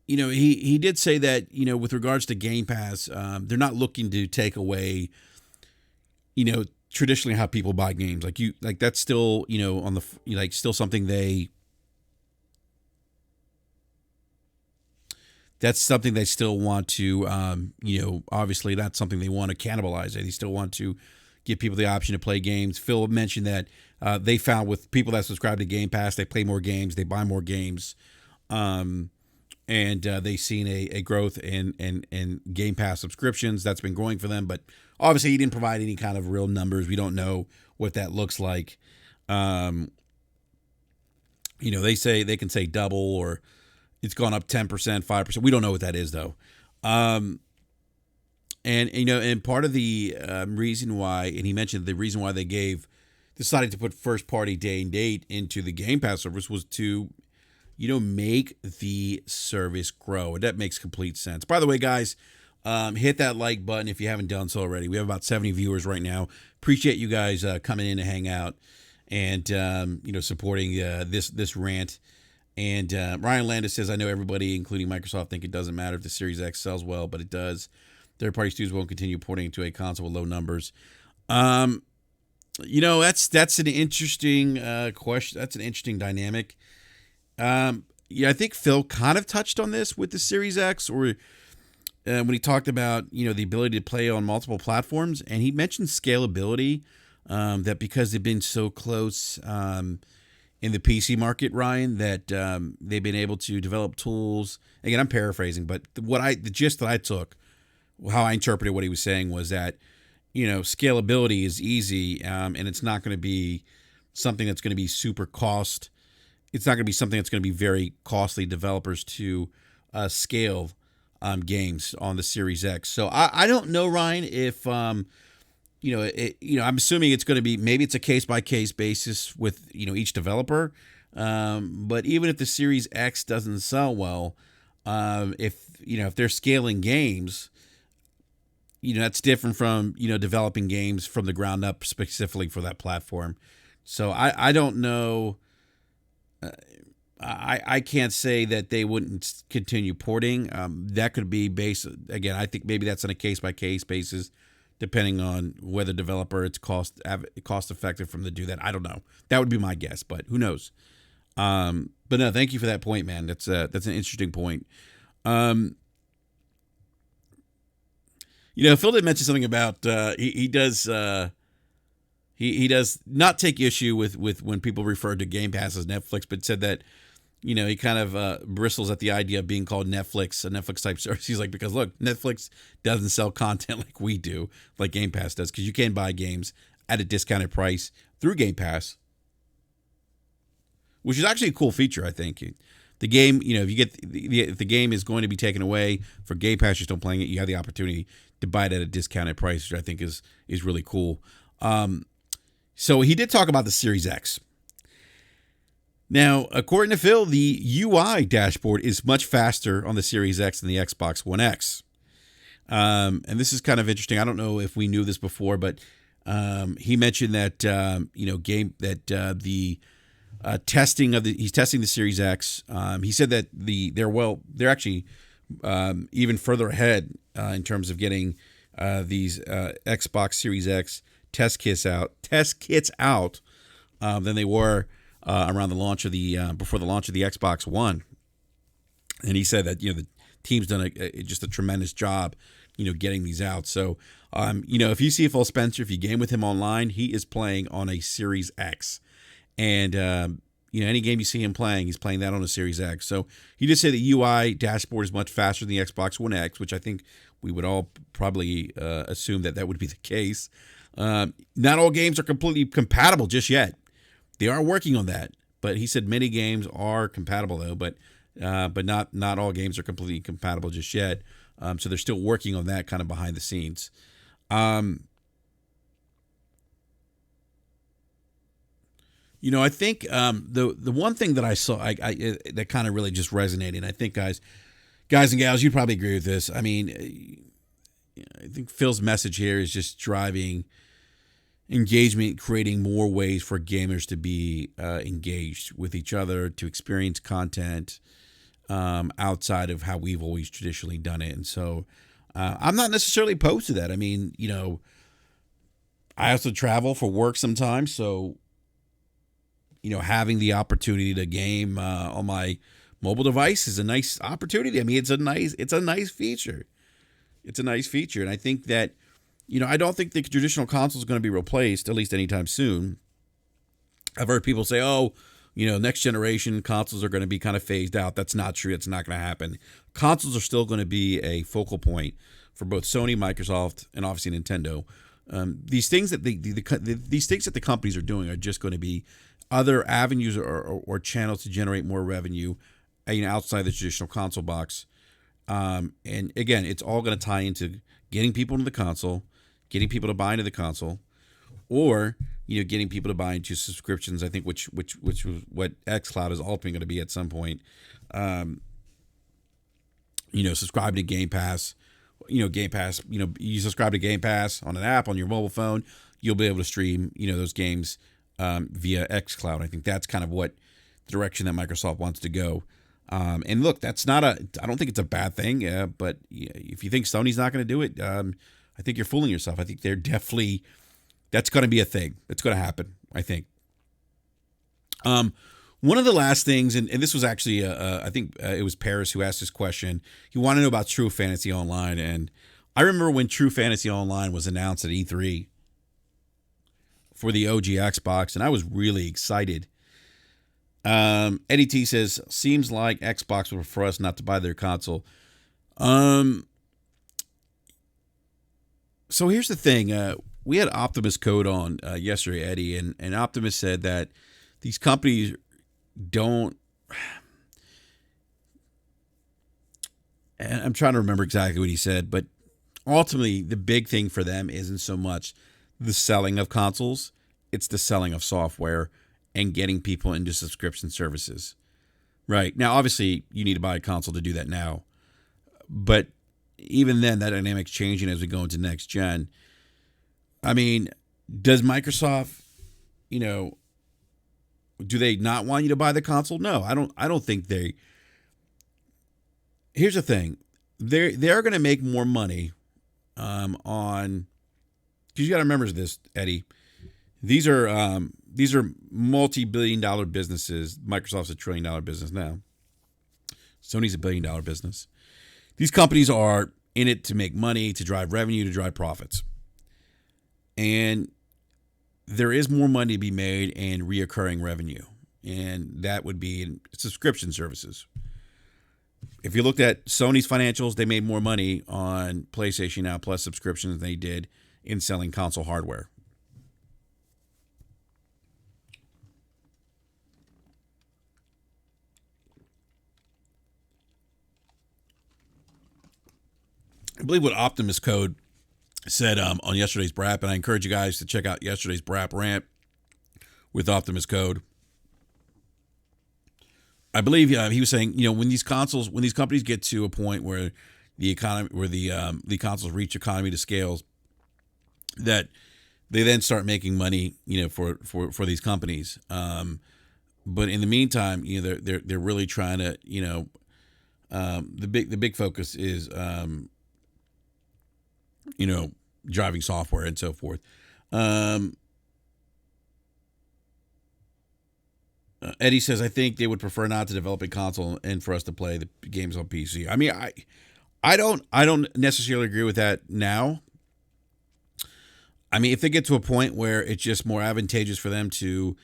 He did say that, with regards to Game Pass, they're not looking to take away, traditionally how people buy games. Like that's still, on the, still something that's something they still want to, obviously that's something they want to cannibalize. They still want to give people the option to play games. Phil mentioned that they found with people that subscribe to Game Pass, they play more games, they buy more games, and they've seen a growth in Game Pass subscriptions. That's been growing for them, but obviously he didn't provide any kind of real numbers. We don't know what that looks like. They can say double or it's gone up 10%, 5%. We don't know what that is though. And part of the reason why, and he mentioned the reason why they decided to put first party day and date into the Game Pass service was to, make the service grow. And that makes complete sense. By the way, guys, hit that like button if you haven't done so already. We have about 70 viewers right now. Appreciate you guys coming in to hang out and, supporting this rant. And Ryan Landis says, I know everybody, including Microsoft, think it doesn't matter if the Series X sells well, but it does. Third-party studios won't continue porting into a console with low numbers. That's an interesting question. That's an interesting dynamic. I think Phil kind of touched on this with the Series X, or when he talked about the ability to play on multiple platforms, and he mentioned scalability. That because they've been so close in the PC market, Ryan, that they've been able to develop tools. Again, I'm paraphrasing, but the gist that I took, how I interpreted what he was saying was that, scalability is easy, and it's not going to be something that's going to be super cost. It's not going to be something that's going to be very costly developers to scale games on the Series X. So I don't know, Ryan, if I'm assuming it's going to be, maybe it's a case by case basis with each developer. But even if the Series X doesn't sell well, if they're scaling games, that's different from developing games from the ground up specifically for that platform. So I don't know. I can't say that they wouldn't continue porting. That could be based, again, I think maybe that's on a case by case basis, depending on whether developer it's cost effective for them to do that. I don't know. That would be my guess, but who knows? But no, thank you for that point, man. That's an interesting point. Phil did mention something about he does not take issue with when people refer to Game Pass as Netflix, but said that he kind of bristles at the idea of being called Netflix, a Netflix type service. He's like, because look, Netflix doesn't sell content like we do, like Game Pass does, because you can buy games at a discounted price through Game Pass, which is actually a cool feature, I think. The game, if the game is going to be taken away for Game Pass, you're still playing it, you have the opportunity to buy it at a discounted price, which I think is really cool. So he did talk about the Series X. Now, according to Phil, the UI dashboard is much faster on the Series X than the Xbox One X. And this is kind of interesting. I don't know if we knew this before, but he mentioned that he's testing the Series X. He said that they're actually even further ahead in terms of getting these Xbox Series X test kits out than they were around the launch of before the launch of the Xbox One. And he said that the team's done just a tremendous job getting these out. So if you see Phil Spencer, if you game with him online, he is playing on a Series X, and any game you see him playing, he's playing that on a Series X. So he did say the UI dashboard is much faster than the Xbox One X, which I think we would all probably assume that would be the case. Not all games are completely compatible just yet. They are working on that, but he said many games are compatible though, but not all games are completely compatible just yet. So they're still working on that kind of behind the scenes. I think the one thing that I saw that kind of really just resonated. I think guys and gals, you probably agree with this. I mean, I think Phil's message here is just driving engagement, creating more ways for gamers to be engaged with each other, to experience content outside of how we've always traditionally done it. And so I'm not necessarily opposed to that. I mean, I also travel for work sometimes, so having the opportunity to game on my mobile device is a nice opportunity. I mean, it's a nice feature. It's a nice feature, and I think that I don't think the traditional console is going to be replaced, at least anytime soon. I've heard people say, "Oh, next generation consoles are going to be kind of phased out." That's not true. It's not going to happen. Consoles are still going to be a focal point for both Sony, Microsoft, and obviously Nintendo. These things that these things that the companies are doing are just going to be other avenues or channels to generate more revenue, outside the traditional console box. And again, it's all going to tie into getting people into the console, getting people to buy into the console, or getting people to buy into subscriptions. I think which was what xCloud is ultimately going to be at some point. Subscribing to Game Pass. Game Pass. You subscribe to Game Pass on an app on your mobile phone, you'll be able to stream those games via xCloud. I think that's kind of what the direction that Microsoft wants to go. And look, I don't think it's a bad thing, but if you think Sony's not going to do it, I think you're fooling yourself. I think that's going to be a thing. That's going to happen, I think. One of the last things, and this was actually, I think it was Paris who asked this question. He wanted to know about True Fantasy Online. And I remember when True Fantasy Online was announced at E3 for the OG Xbox, and I was really excited. Eddie T says, seems like Xbox would prefer us not to buy their console. So here's the thing. We had Optimus Code on yesterday, Eddie, and Optimus said that these companies don't, and I'm trying to remember exactly what he said, but ultimately the big thing for them isn't so much the selling of consoles, it's the selling of software and getting people into subscription services. Right. Now, obviously, you need to buy a console to do that now. But even then, that dynamic's changing as we go into next gen. I mean, does Microsoft, do they not want you to buy the console? No, I don't think they. Here's the thing. They're going to make more money on, because you got to remember this, Eddie. These are multi-billion-dollar businesses. Microsoft's $1 trillion business now. Sony's $1 billion business. These companies are in it to make money, to drive revenue, to drive profits. And there is more money to be made in reoccurring revenue. And that would be in subscription services. If you looked at Sony's financials, they made more money on PlayStation Now Plus subscriptions than they did in selling console hardware. I believe what Optimus Code said on yesterday's BRAP, and I encourage you guys to check out yesterday's BRAP rant with Optimus Code. I believe he was saying, when these companies get to a point where the consoles reach economy to scales, that they then start making money, for these companies. But in the meantime, they're really trying to, the big focus is driving software and so forth. Eddie says, I think they would prefer not to develop a console and for us to play the games on PC. I mean, I don't necessarily agree with that now. I mean, if they get to a point where it's just more advantageous for them to,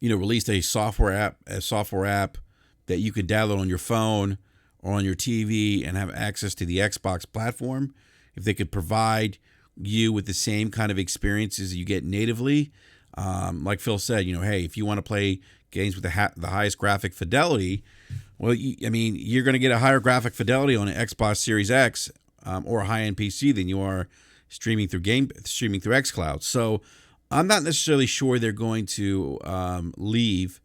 release a software app that you can download on your phone or on your TV and have access to the Xbox platform, if they could provide you with the same kind of experiences you get natively, like Phil said, hey, if you want to play games with the highest graphic fidelity, well, you're going to get a higher graphic fidelity on an Xbox Series X or a high-end PC than you are streaming through xCloud. So I'm not necessarily sure they're going to leave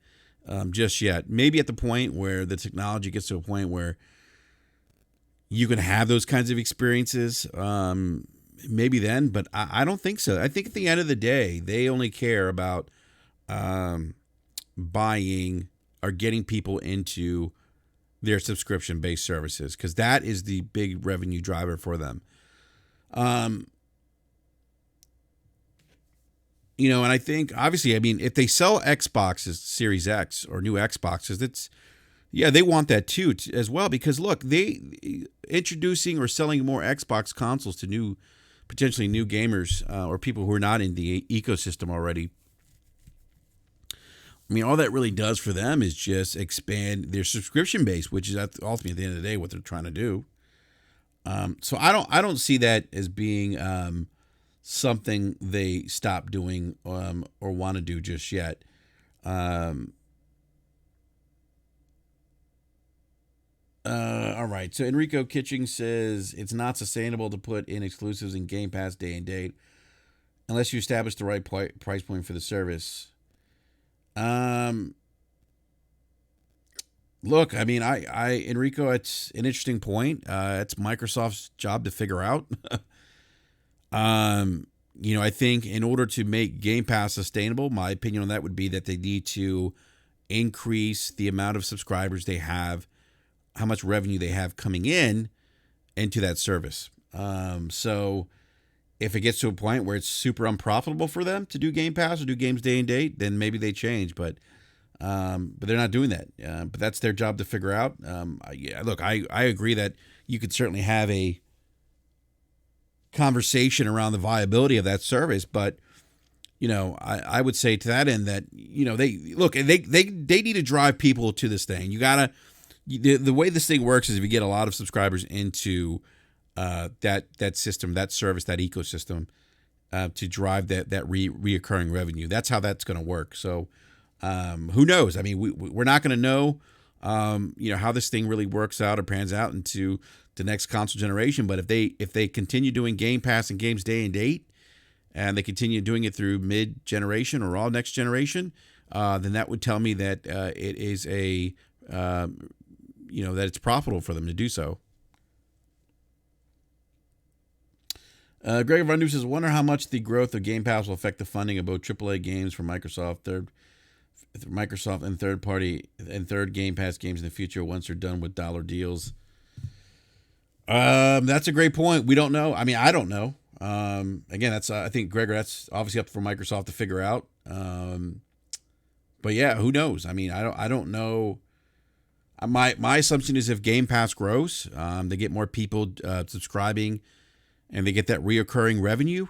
just yet. Maybe at the point where the technology gets to a point where you can have those kinds of experiences, maybe then, but I don't think so. I think at the end of the day, they only care about buying or getting people into their subscription-based services, because that is the big revenue driver for them. You know, and I think, obviously, I mean, if they sell Xboxes, Series X or new Xboxes, they want that too, as well, because look, they introducing or selling more Xbox consoles to potentially new gamers or people who are not in the ecosystem already. I mean, all that really does for them is just expand their subscription base, which is ultimately at the end of the day what they're trying to do. So I don't see that as being something they stop doing or want to do just yet. All right. So Enrico Kitching says it's not sustainable to put in exclusives in Game Pass day and date unless you establish the right price point for the service. Look, I mean, Enrico, it's an interesting point. It's Microsoft's job to figure out. You know, I think in order to make Game Pass sustainable, my opinion on that would be that they need to increase the amount of subscribers they have, how much revenue they have coming in into that service. So if it gets to a point where it's super unprofitable for them to do Game Pass or do games day and date, then maybe they change. But they're not doing that. But that's their job to figure out. Look, I agree that you could certainly have a conversation around the viability of that service, but you know, I would say to that end that, you know, they need to drive people to this thing. You gotta, the way this thing works is if you get a lot of subscribers into that system, that service, that ecosystem, to drive that reoccurring revenue. That's how that's going to work. So who knows? I mean, we're not going to know, you know, how this thing really works out or pans out into the next console generation. But if they continue doing Game Pass and games day and date, and they continue doing it through mid-generation or all next generation, then that would tell me that it is that it's profitable for them to do so. Greg Van says, wonder how much the growth of Game Pass will affect the funding of both AAA games for Microsoft and third-party and third Game Pass games in the future once they're done with dollar deals. That's a great point. We don't know. I mean, I don't know. Again, that's I think, Gregor, that's obviously up for Microsoft to figure out. But yeah, who knows? I mean, I don't know. My assumption is if Game Pass grows, they get more people subscribing, and they get that reoccurring revenue,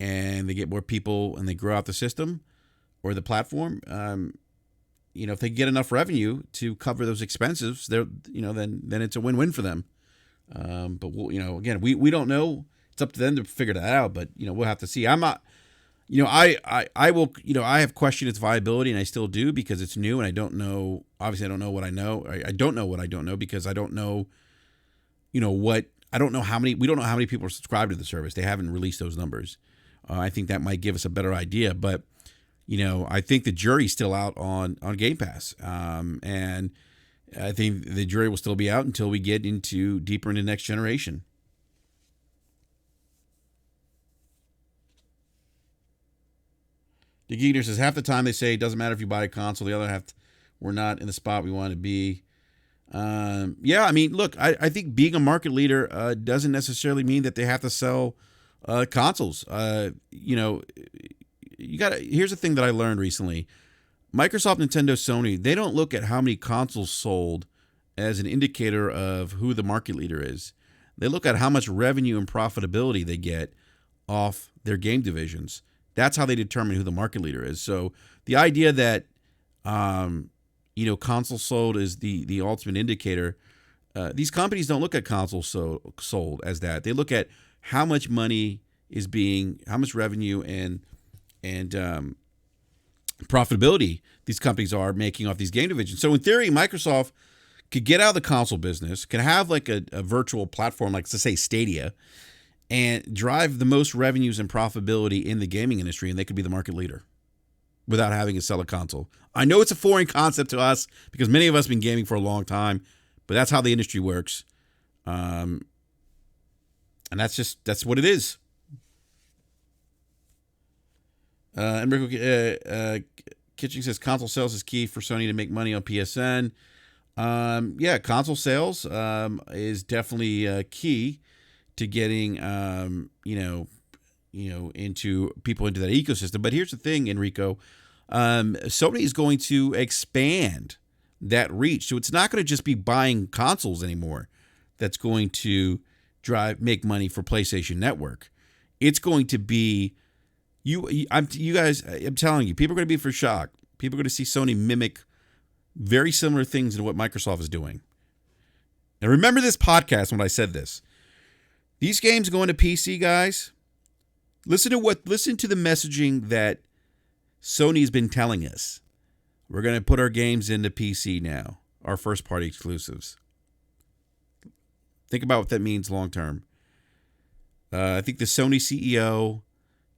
and they get more people, and they grow out the system or the platform. You know, if they get enough revenue to cover those expenses, then it's a win-win for them. But we'll, again, we don't know. It's up to them to figure that out. But we'll have to see. I'm not. I will. I have questioned its viability, and I still do because it's new, and I don't know. Obviously, I don't know what I know. I don't know what I don't know because I don't know. What I don't know how many. We don't know how many people are subscribed to the service. They haven't released those numbers. I think that might give us a better idea. But I think the jury's still out on Game Pass, and I think the jury will still be out until we get deeper into next generation. The Geeter says, half the time they say it doesn't matter if you buy a console, the other half, we're not in the spot we want to be. Yeah, I mean, look, I think being a market leader doesn't necessarily mean that they have to sell consoles. Here's the thing that I learned recently. Microsoft, Nintendo, Sony, they don't look at how many consoles sold as an indicator of who the market leader is. They look at how much revenue and profitability they get off their game divisions. That's how they determine who the market leader is. So the idea that, consoles sold is the ultimate indicator, these companies don't look at consoles sold as that. They look at how much money is how much revenue and profitability these companies are making off these game divisions. So in theory, Microsoft could get out of the console business, can have like a virtual platform, like to say Stadia, and drive the most revenues and profitability in the gaming industry, and they could be the market leader without having to sell a console. I know it's a foreign concept to us because many of us have been gaming for a long time, but that's how the industry works. And that's what it is. Enrico Kitching says console sales is key for Sony to make money on PSN. Yeah, console sales is definitely key to getting into people into that ecosystem. But here's the thing, Enrico, Sony is going to expand that reach, so it's not going to just be buying consoles anymore. That's going to make money for PlayStation Network. It's going to be I'm telling you, people are going to be for shock. People are going to see Sony mimic very similar things to what Microsoft is doing. And remember this podcast when I said this. These games going to PC, guys. Listen to the messaging that Sony's been telling us. We're going to put our games into PC now, our first party exclusives. Think about what that means long term. I think the Sony CEO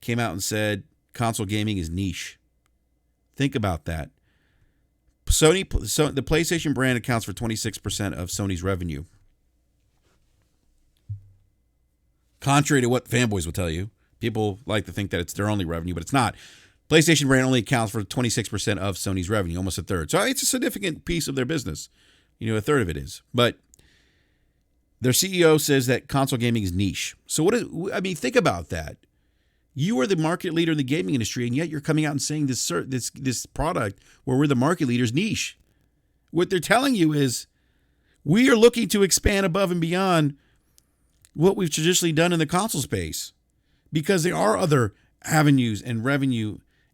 came out and said console gaming is niche. Think about that. The PlayStation brand accounts for 26% of Sony's revenue. Contrary to what fanboys will tell you, people like to think that it's their only revenue, but it's not. PlayStation brand only accounts for 26% of Sony's revenue, almost a third. So it's a significant piece of their business. A third of it is. But their CEO says that console gaming is niche. So think about that. You are the market leader in the gaming industry, and yet you're coming out and saying this product where we're the market leaders niche. What they're telling you is we are looking to expand above and beyond what we've traditionally done in the console space, because there are other avenues and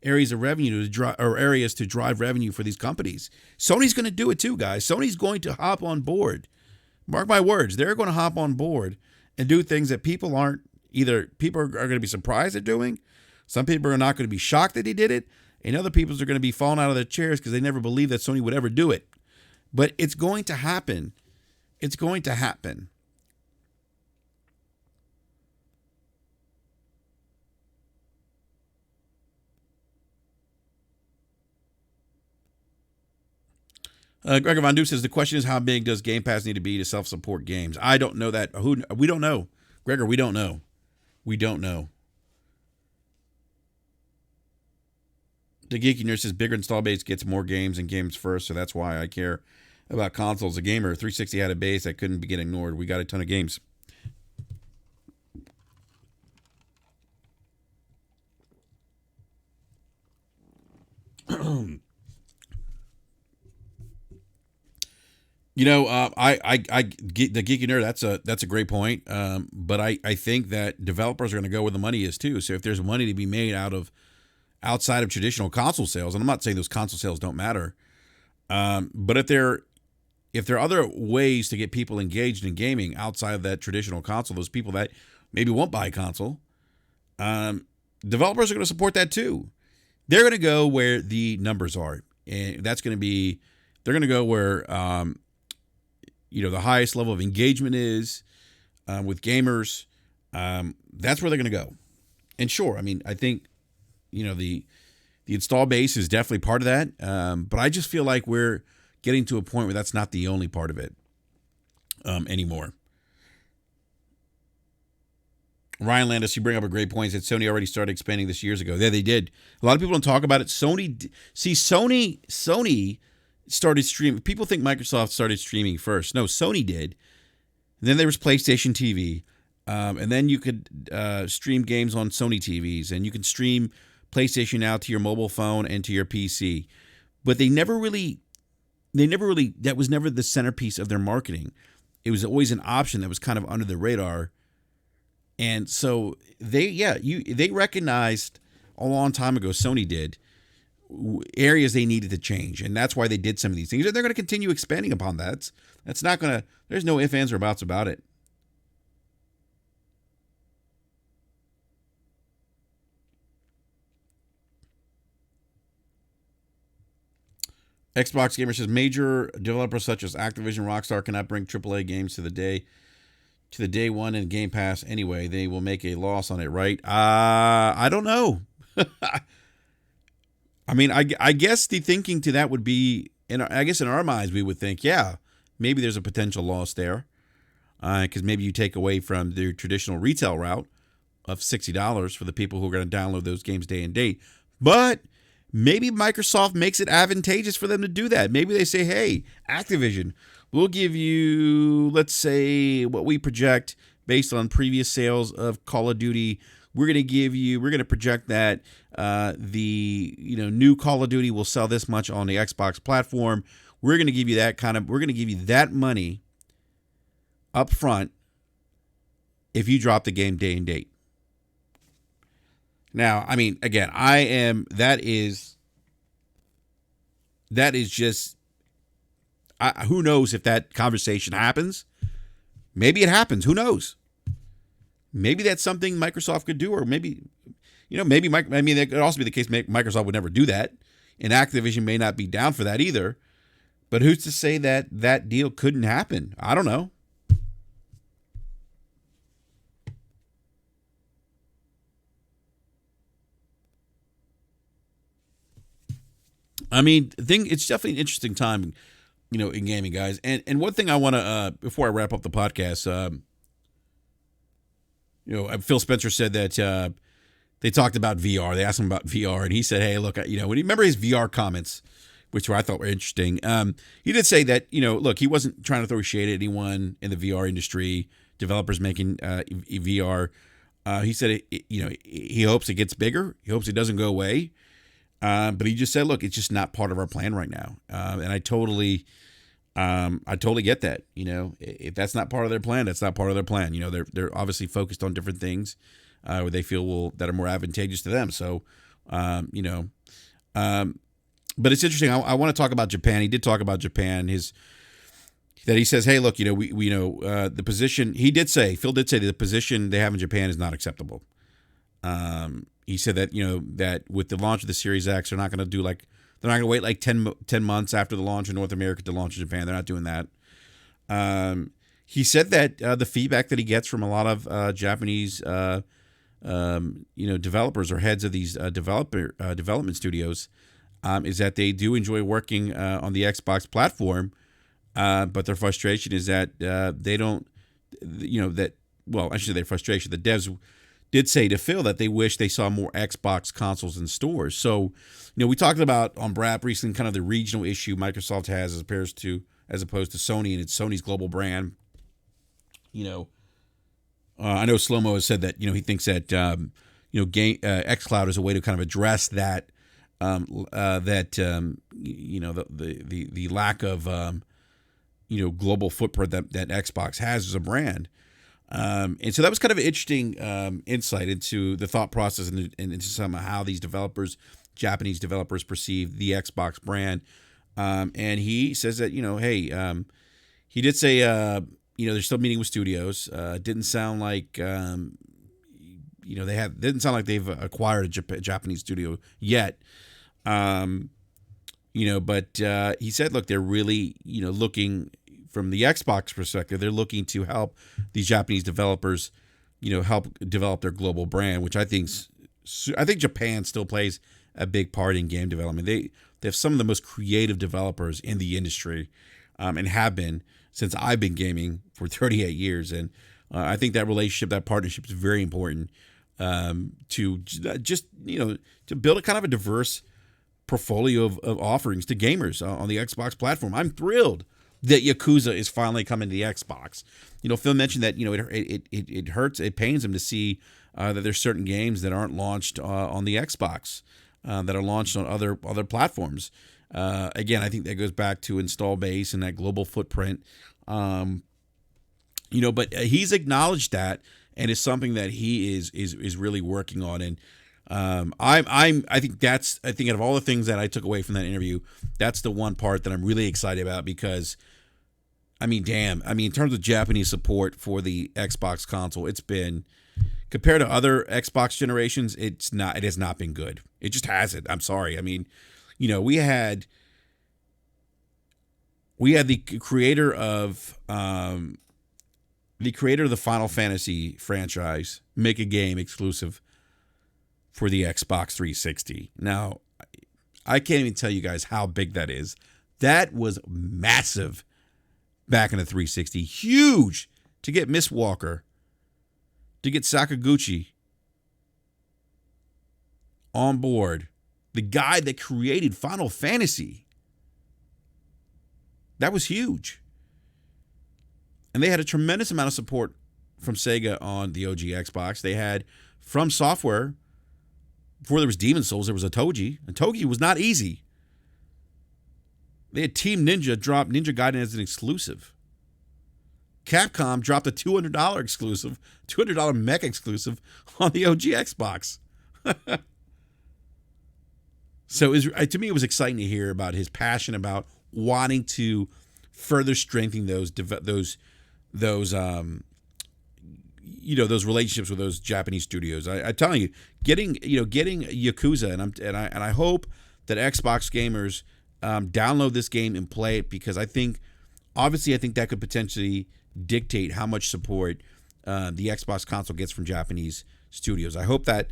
areas of revenue areas to drive revenue for these companies. Sony's going to do it too, guys. Sony's going to hop on board. Mark my words, they're going to hop on board and do things that people aren't. Either people are going to be surprised at doing, some people are not going to be shocked that he did it, and other people are going to be falling out of their chairs because they never believed that Sony would ever do it. But it's going to happen. It's going to happen. Gregor Von Du says, the question is, how big does Game Pass need to be to self-support games? I don't know that. We don't know. Gregor, we don't know. We don't know. The Geeky Nurse says, bigger install base gets more games and games first, so that's why I care about consoles. A gamer, 360 had a base that couldn't get ignored. We got a ton of games. The Geeky Nerd, that's a great point. But I think that developers are going to go where the money is too. So if there's money to be made outside of traditional console sales, and I'm not saying those console sales don't matter, but if there are other ways to get people engaged in gaming outside of that traditional console, those people that maybe won't buy a console, developers are going to support that too. They're going to go where the numbers are, and they're going to go where the highest level of engagement is with gamers. That's where they're going to go. And sure, I think the install base is definitely part of that. But I just feel like we're getting to a point where that's not the only part of it anymore. Ryan Landis, you bring up a great point. That Sony already started expanding this years ago. Yeah, they did. A lot of people don't talk about it. Sony started streaming. People think Microsoft started streaming first. No, Sony did. And then there was PlayStation TV. And then you could stream games on Sony TVs. And you can stream PlayStation out to your mobile phone and to your PC. But that was never the centerpiece of their marketing. It was always an option that was kind of under the radar. And so they recognized a long time ago, Sony did, areas they needed to change. And that's why they did some of these things. And they're going to continue expanding upon that. That's not going to, there's no ifs, ands, or buts about it. Xbox Gamer says, major developers such as Activision, Rockstar cannot bring AAA games to the day to the day one and Game Pass anyway. They will make a loss on it, right? I don't know. I mean, I guess the thinking to that would be, I guess in our minds we would think, yeah, maybe there's a potential loss there, because maybe you take away from their traditional retail route of $60 for the people who are going to download those games day and date. But maybe Microsoft makes it advantageous for them to do that. Maybe they say, hey, Activision, we'll give you, let's say, what we project based on previous sales of Call of Duty. We're going to project that the new Call of Duty will sell this much on the Xbox platform. We're going to give you that money up front if you drop the game day and date. Now, I mean, again, that is just, who knows if that conversation happens? Maybe it happens. Who knows? Maybe that's something Microsoft could do, or maybe that could also be the case. Microsoft would never do that, and Activision may not be down for that either. But who's to say that deal couldn't happen? I don't know. I mean, it's definitely an interesting time, in gaming, guys. And one thing I want to, before I wrap up the podcast, Phil Spencer said that they talked about VR. They asked him about VR, and he said, hey, look, when you remember his VR comments, which I thought were interesting, he did say that, look, he wasn't trying to throw shade at anyone in the VR industry, developers making VR. He said, he hopes it gets bigger. He hopes it doesn't go away. But he just said, look, it's just not part of our plan right now. And I totally get that. If that's not part of their plan, that's not part of their plan. They're obviously focused on different things where they feel that are more advantageous to them. So, but it's interesting. I want to talk about Japan. He did talk about Japan. He says, hey, look, we know the position. Phil did say that the position they have in Japan is not acceptable. He said that, that with the launch of the Series X, they're not going to wait like 10 months after the launch in North America to launch in Japan. They're not doing that. He said that the feedback that he gets from a lot of Japanese, developers or heads of these development studios is that they do enjoy working on the Xbox platform, but their frustration is that they don't, I should say their frustration. The devs did say to Phil that they wish they saw more Xbox consoles in stores. So, we talked about on BRAP recently kind of the regional issue Microsoft has as opposed to Sony, and it's Sony's global brand. I know Slow-Mo has said that, he thinks that, xCloud is a way to kind of address that, the lack of, global footprint that Xbox has as a brand. And so that was kind of an interesting insight into the thought process and into some of how these Japanese developers perceive the Xbox brand. And he says that, he did say, they're still meeting with studios. Didn't sound like, didn't sound like they've acquired a Japanese studio yet. But he said, look, they're really, looking from the Xbox perspective, they're looking to help these Japanese developers, help develop their global brand, which I think Japan still plays a big part in game development. They have some of the most creative developers in the industry, and have been since I've been gaming for 38 years. And I think that relationship, that partnership is very important to just, to build a kind of a diverse portfolio of offerings to gamers on the Xbox platform. I'm thrilled that Yakuza is finally coming to the Xbox. Phil mentioned that, it hurts, it pains him to see that there's certain games that aren't launched on the Xbox, that are launched on other platforms. Again, I think that goes back to install base and that global footprint. But he's acknowledged that, and it's something that he is really working on. And I think out of all the things that I took away from that interview, that's the one part that I'm really excited about, because in terms of Japanese support for the Xbox console, it's been, compared to other Xbox generations, it has not been good. It just hasn't. I'm sorry. We had the creator of the creator of the Final Fantasy franchise make a game exclusive for the Xbox 360. Now, I can't even tell you guys how big that is. That was massive back in the 360. Huge to get Miss Walker, to get Sakaguchi on board. The guy that created Final Fantasy. That was huge. And they had a tremendous amount of support from Sega on the OG Xbox. They had From Software. Before there was Demon Souls, there was a Toji. And Toji was not easy. They had Team Ninja drop Ninja Gaiden as an exclusive. Capcom dropped a $200 exclusive, $200 mech exclusive on the OG Xbox. So to me, it was exciting to hear about his passion about wanting to further strengthen those relationships with those Japanese studios. I tell you, getting Yakuza, and I hope that Xbox gamers download this game and play it, because I think that could potentially dictate how much support the Xbox console gets from Japanese studios. I hope that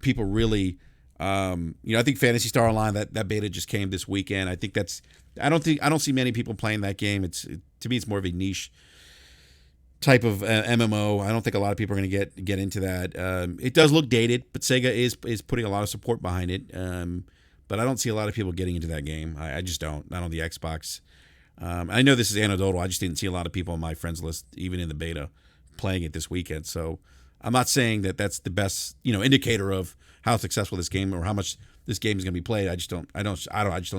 people really, I think Phantasy Star Online, that beta just came this weekend. I think I don't see many people playing that game. To me, it's more of a niche type of MMO. I don't think a lot of people are going to get into that. It does look dated, but Sega is putting a lot of support behind it. But I don't see a lot of people getting into that game. I just don't. Not on the Xbox. I know this is anecdotal. I just didn't see a lot of people on my friends list, even in the beta, playing it this weekend. So I'm not saying that that's the best, indicator of how successful this game or how much this game is going to be played. I just don't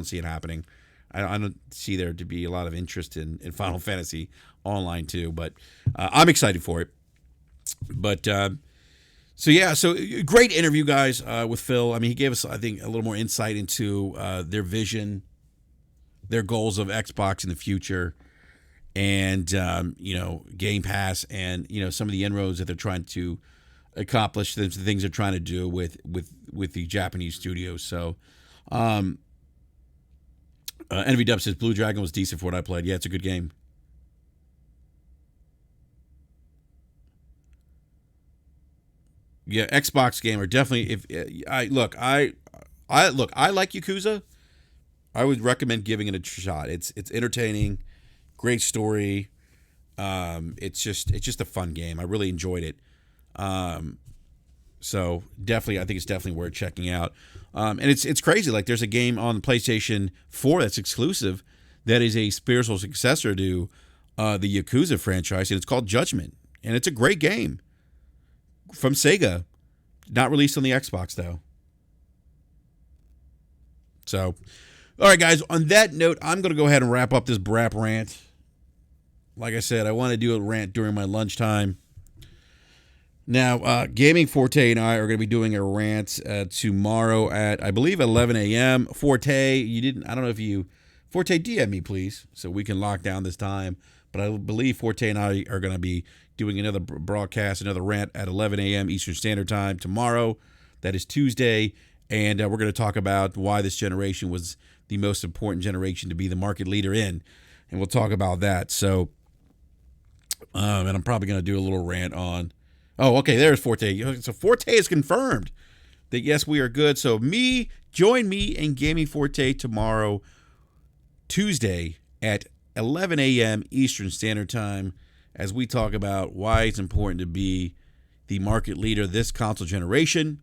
see it happening. I don't see there to be a lot of interest in Final Fantasy Online too, but I'm excited for it. But so great interview, guys, with Phil. I mean, he gave us, I think, a little more insight into their vision, their goals of Xbox in the future, and Game Pass, and some of the inroads that they're trying to accomplish, the things they're trying to do with the Japanese studios. So. Envy Dub says Blue Dragon was decent for what I played. Yeah, it's a good game. Yeah, Xbox gamer definitely. If I like Yakuza, I would recommend giving it a shot. It's entertaining, great story. It's just a fun game. I really enjoyed it. So definitely, I think it's definitely worth checking out. And it's crazy. Like, there's a game on the PlayStation 4 that's exclusive that is a spiritual successor to the Yakuza franchise, and it's called Judgment. And it's a great game from Sega. Not released on the Xbox, though. So, all right, guys. On that note, I'm going to go ahead and wrap up this BRAP rant. Like I said, I want to do a rant during my lunchtime. Now, Gaming Forte and I are going to be doing a rant tomorrow at, I believe, 11 a.m. Forte, Forte, DM me, please, so we can lock down this time. But I believe Forte and I are going to be doing another broadcast, another rant at 11 a.m. Eastern Standard Time tomorrow. That is Tuesday. And we're going to talk about why this generation was the most important generation to be the market leader in. And we'll talk about that. So, and I'm probably going to do a little rant on... Oh, okay, there's Forte. So Forte is confirmed that, yes, we are good. So join me in Gaming Forte tomorrow, Tuesday at 11 a.m. Eastern Standard Time, as we talk about why it's important to be the market leader this console generation.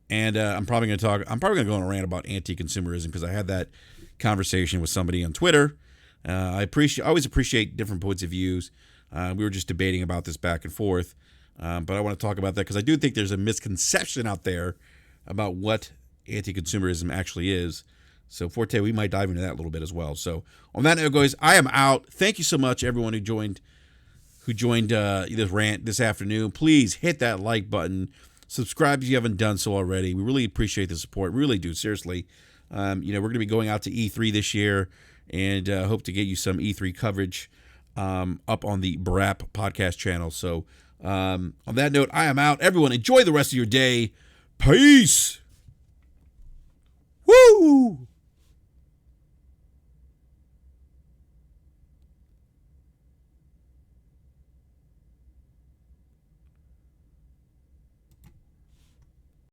And I'm probably going to go on a rant about anti-consumerism, because I had that conversation with somebody on Twitter. I always appreciate different points of views. We were just debating about this back and forth. But I want to talk about that because I do think there's a misconception out there about what anti-consumerism actually is. So, Forte, we might dive into that a little bit as well. So, on that note, guys, I am out. Thank you so much, everyone who joined this rant this afternoon. Please hit that like button. Subscribe if you haven't done so already. We really appreciate the support. We really do, seriously. We're going to be going out to E3 this year, and hope to get you some E3 coverage up on the BRAP podcast channel. So, on that note, I am out. Everyone, enjoy the rest of your day. Peace. Woo!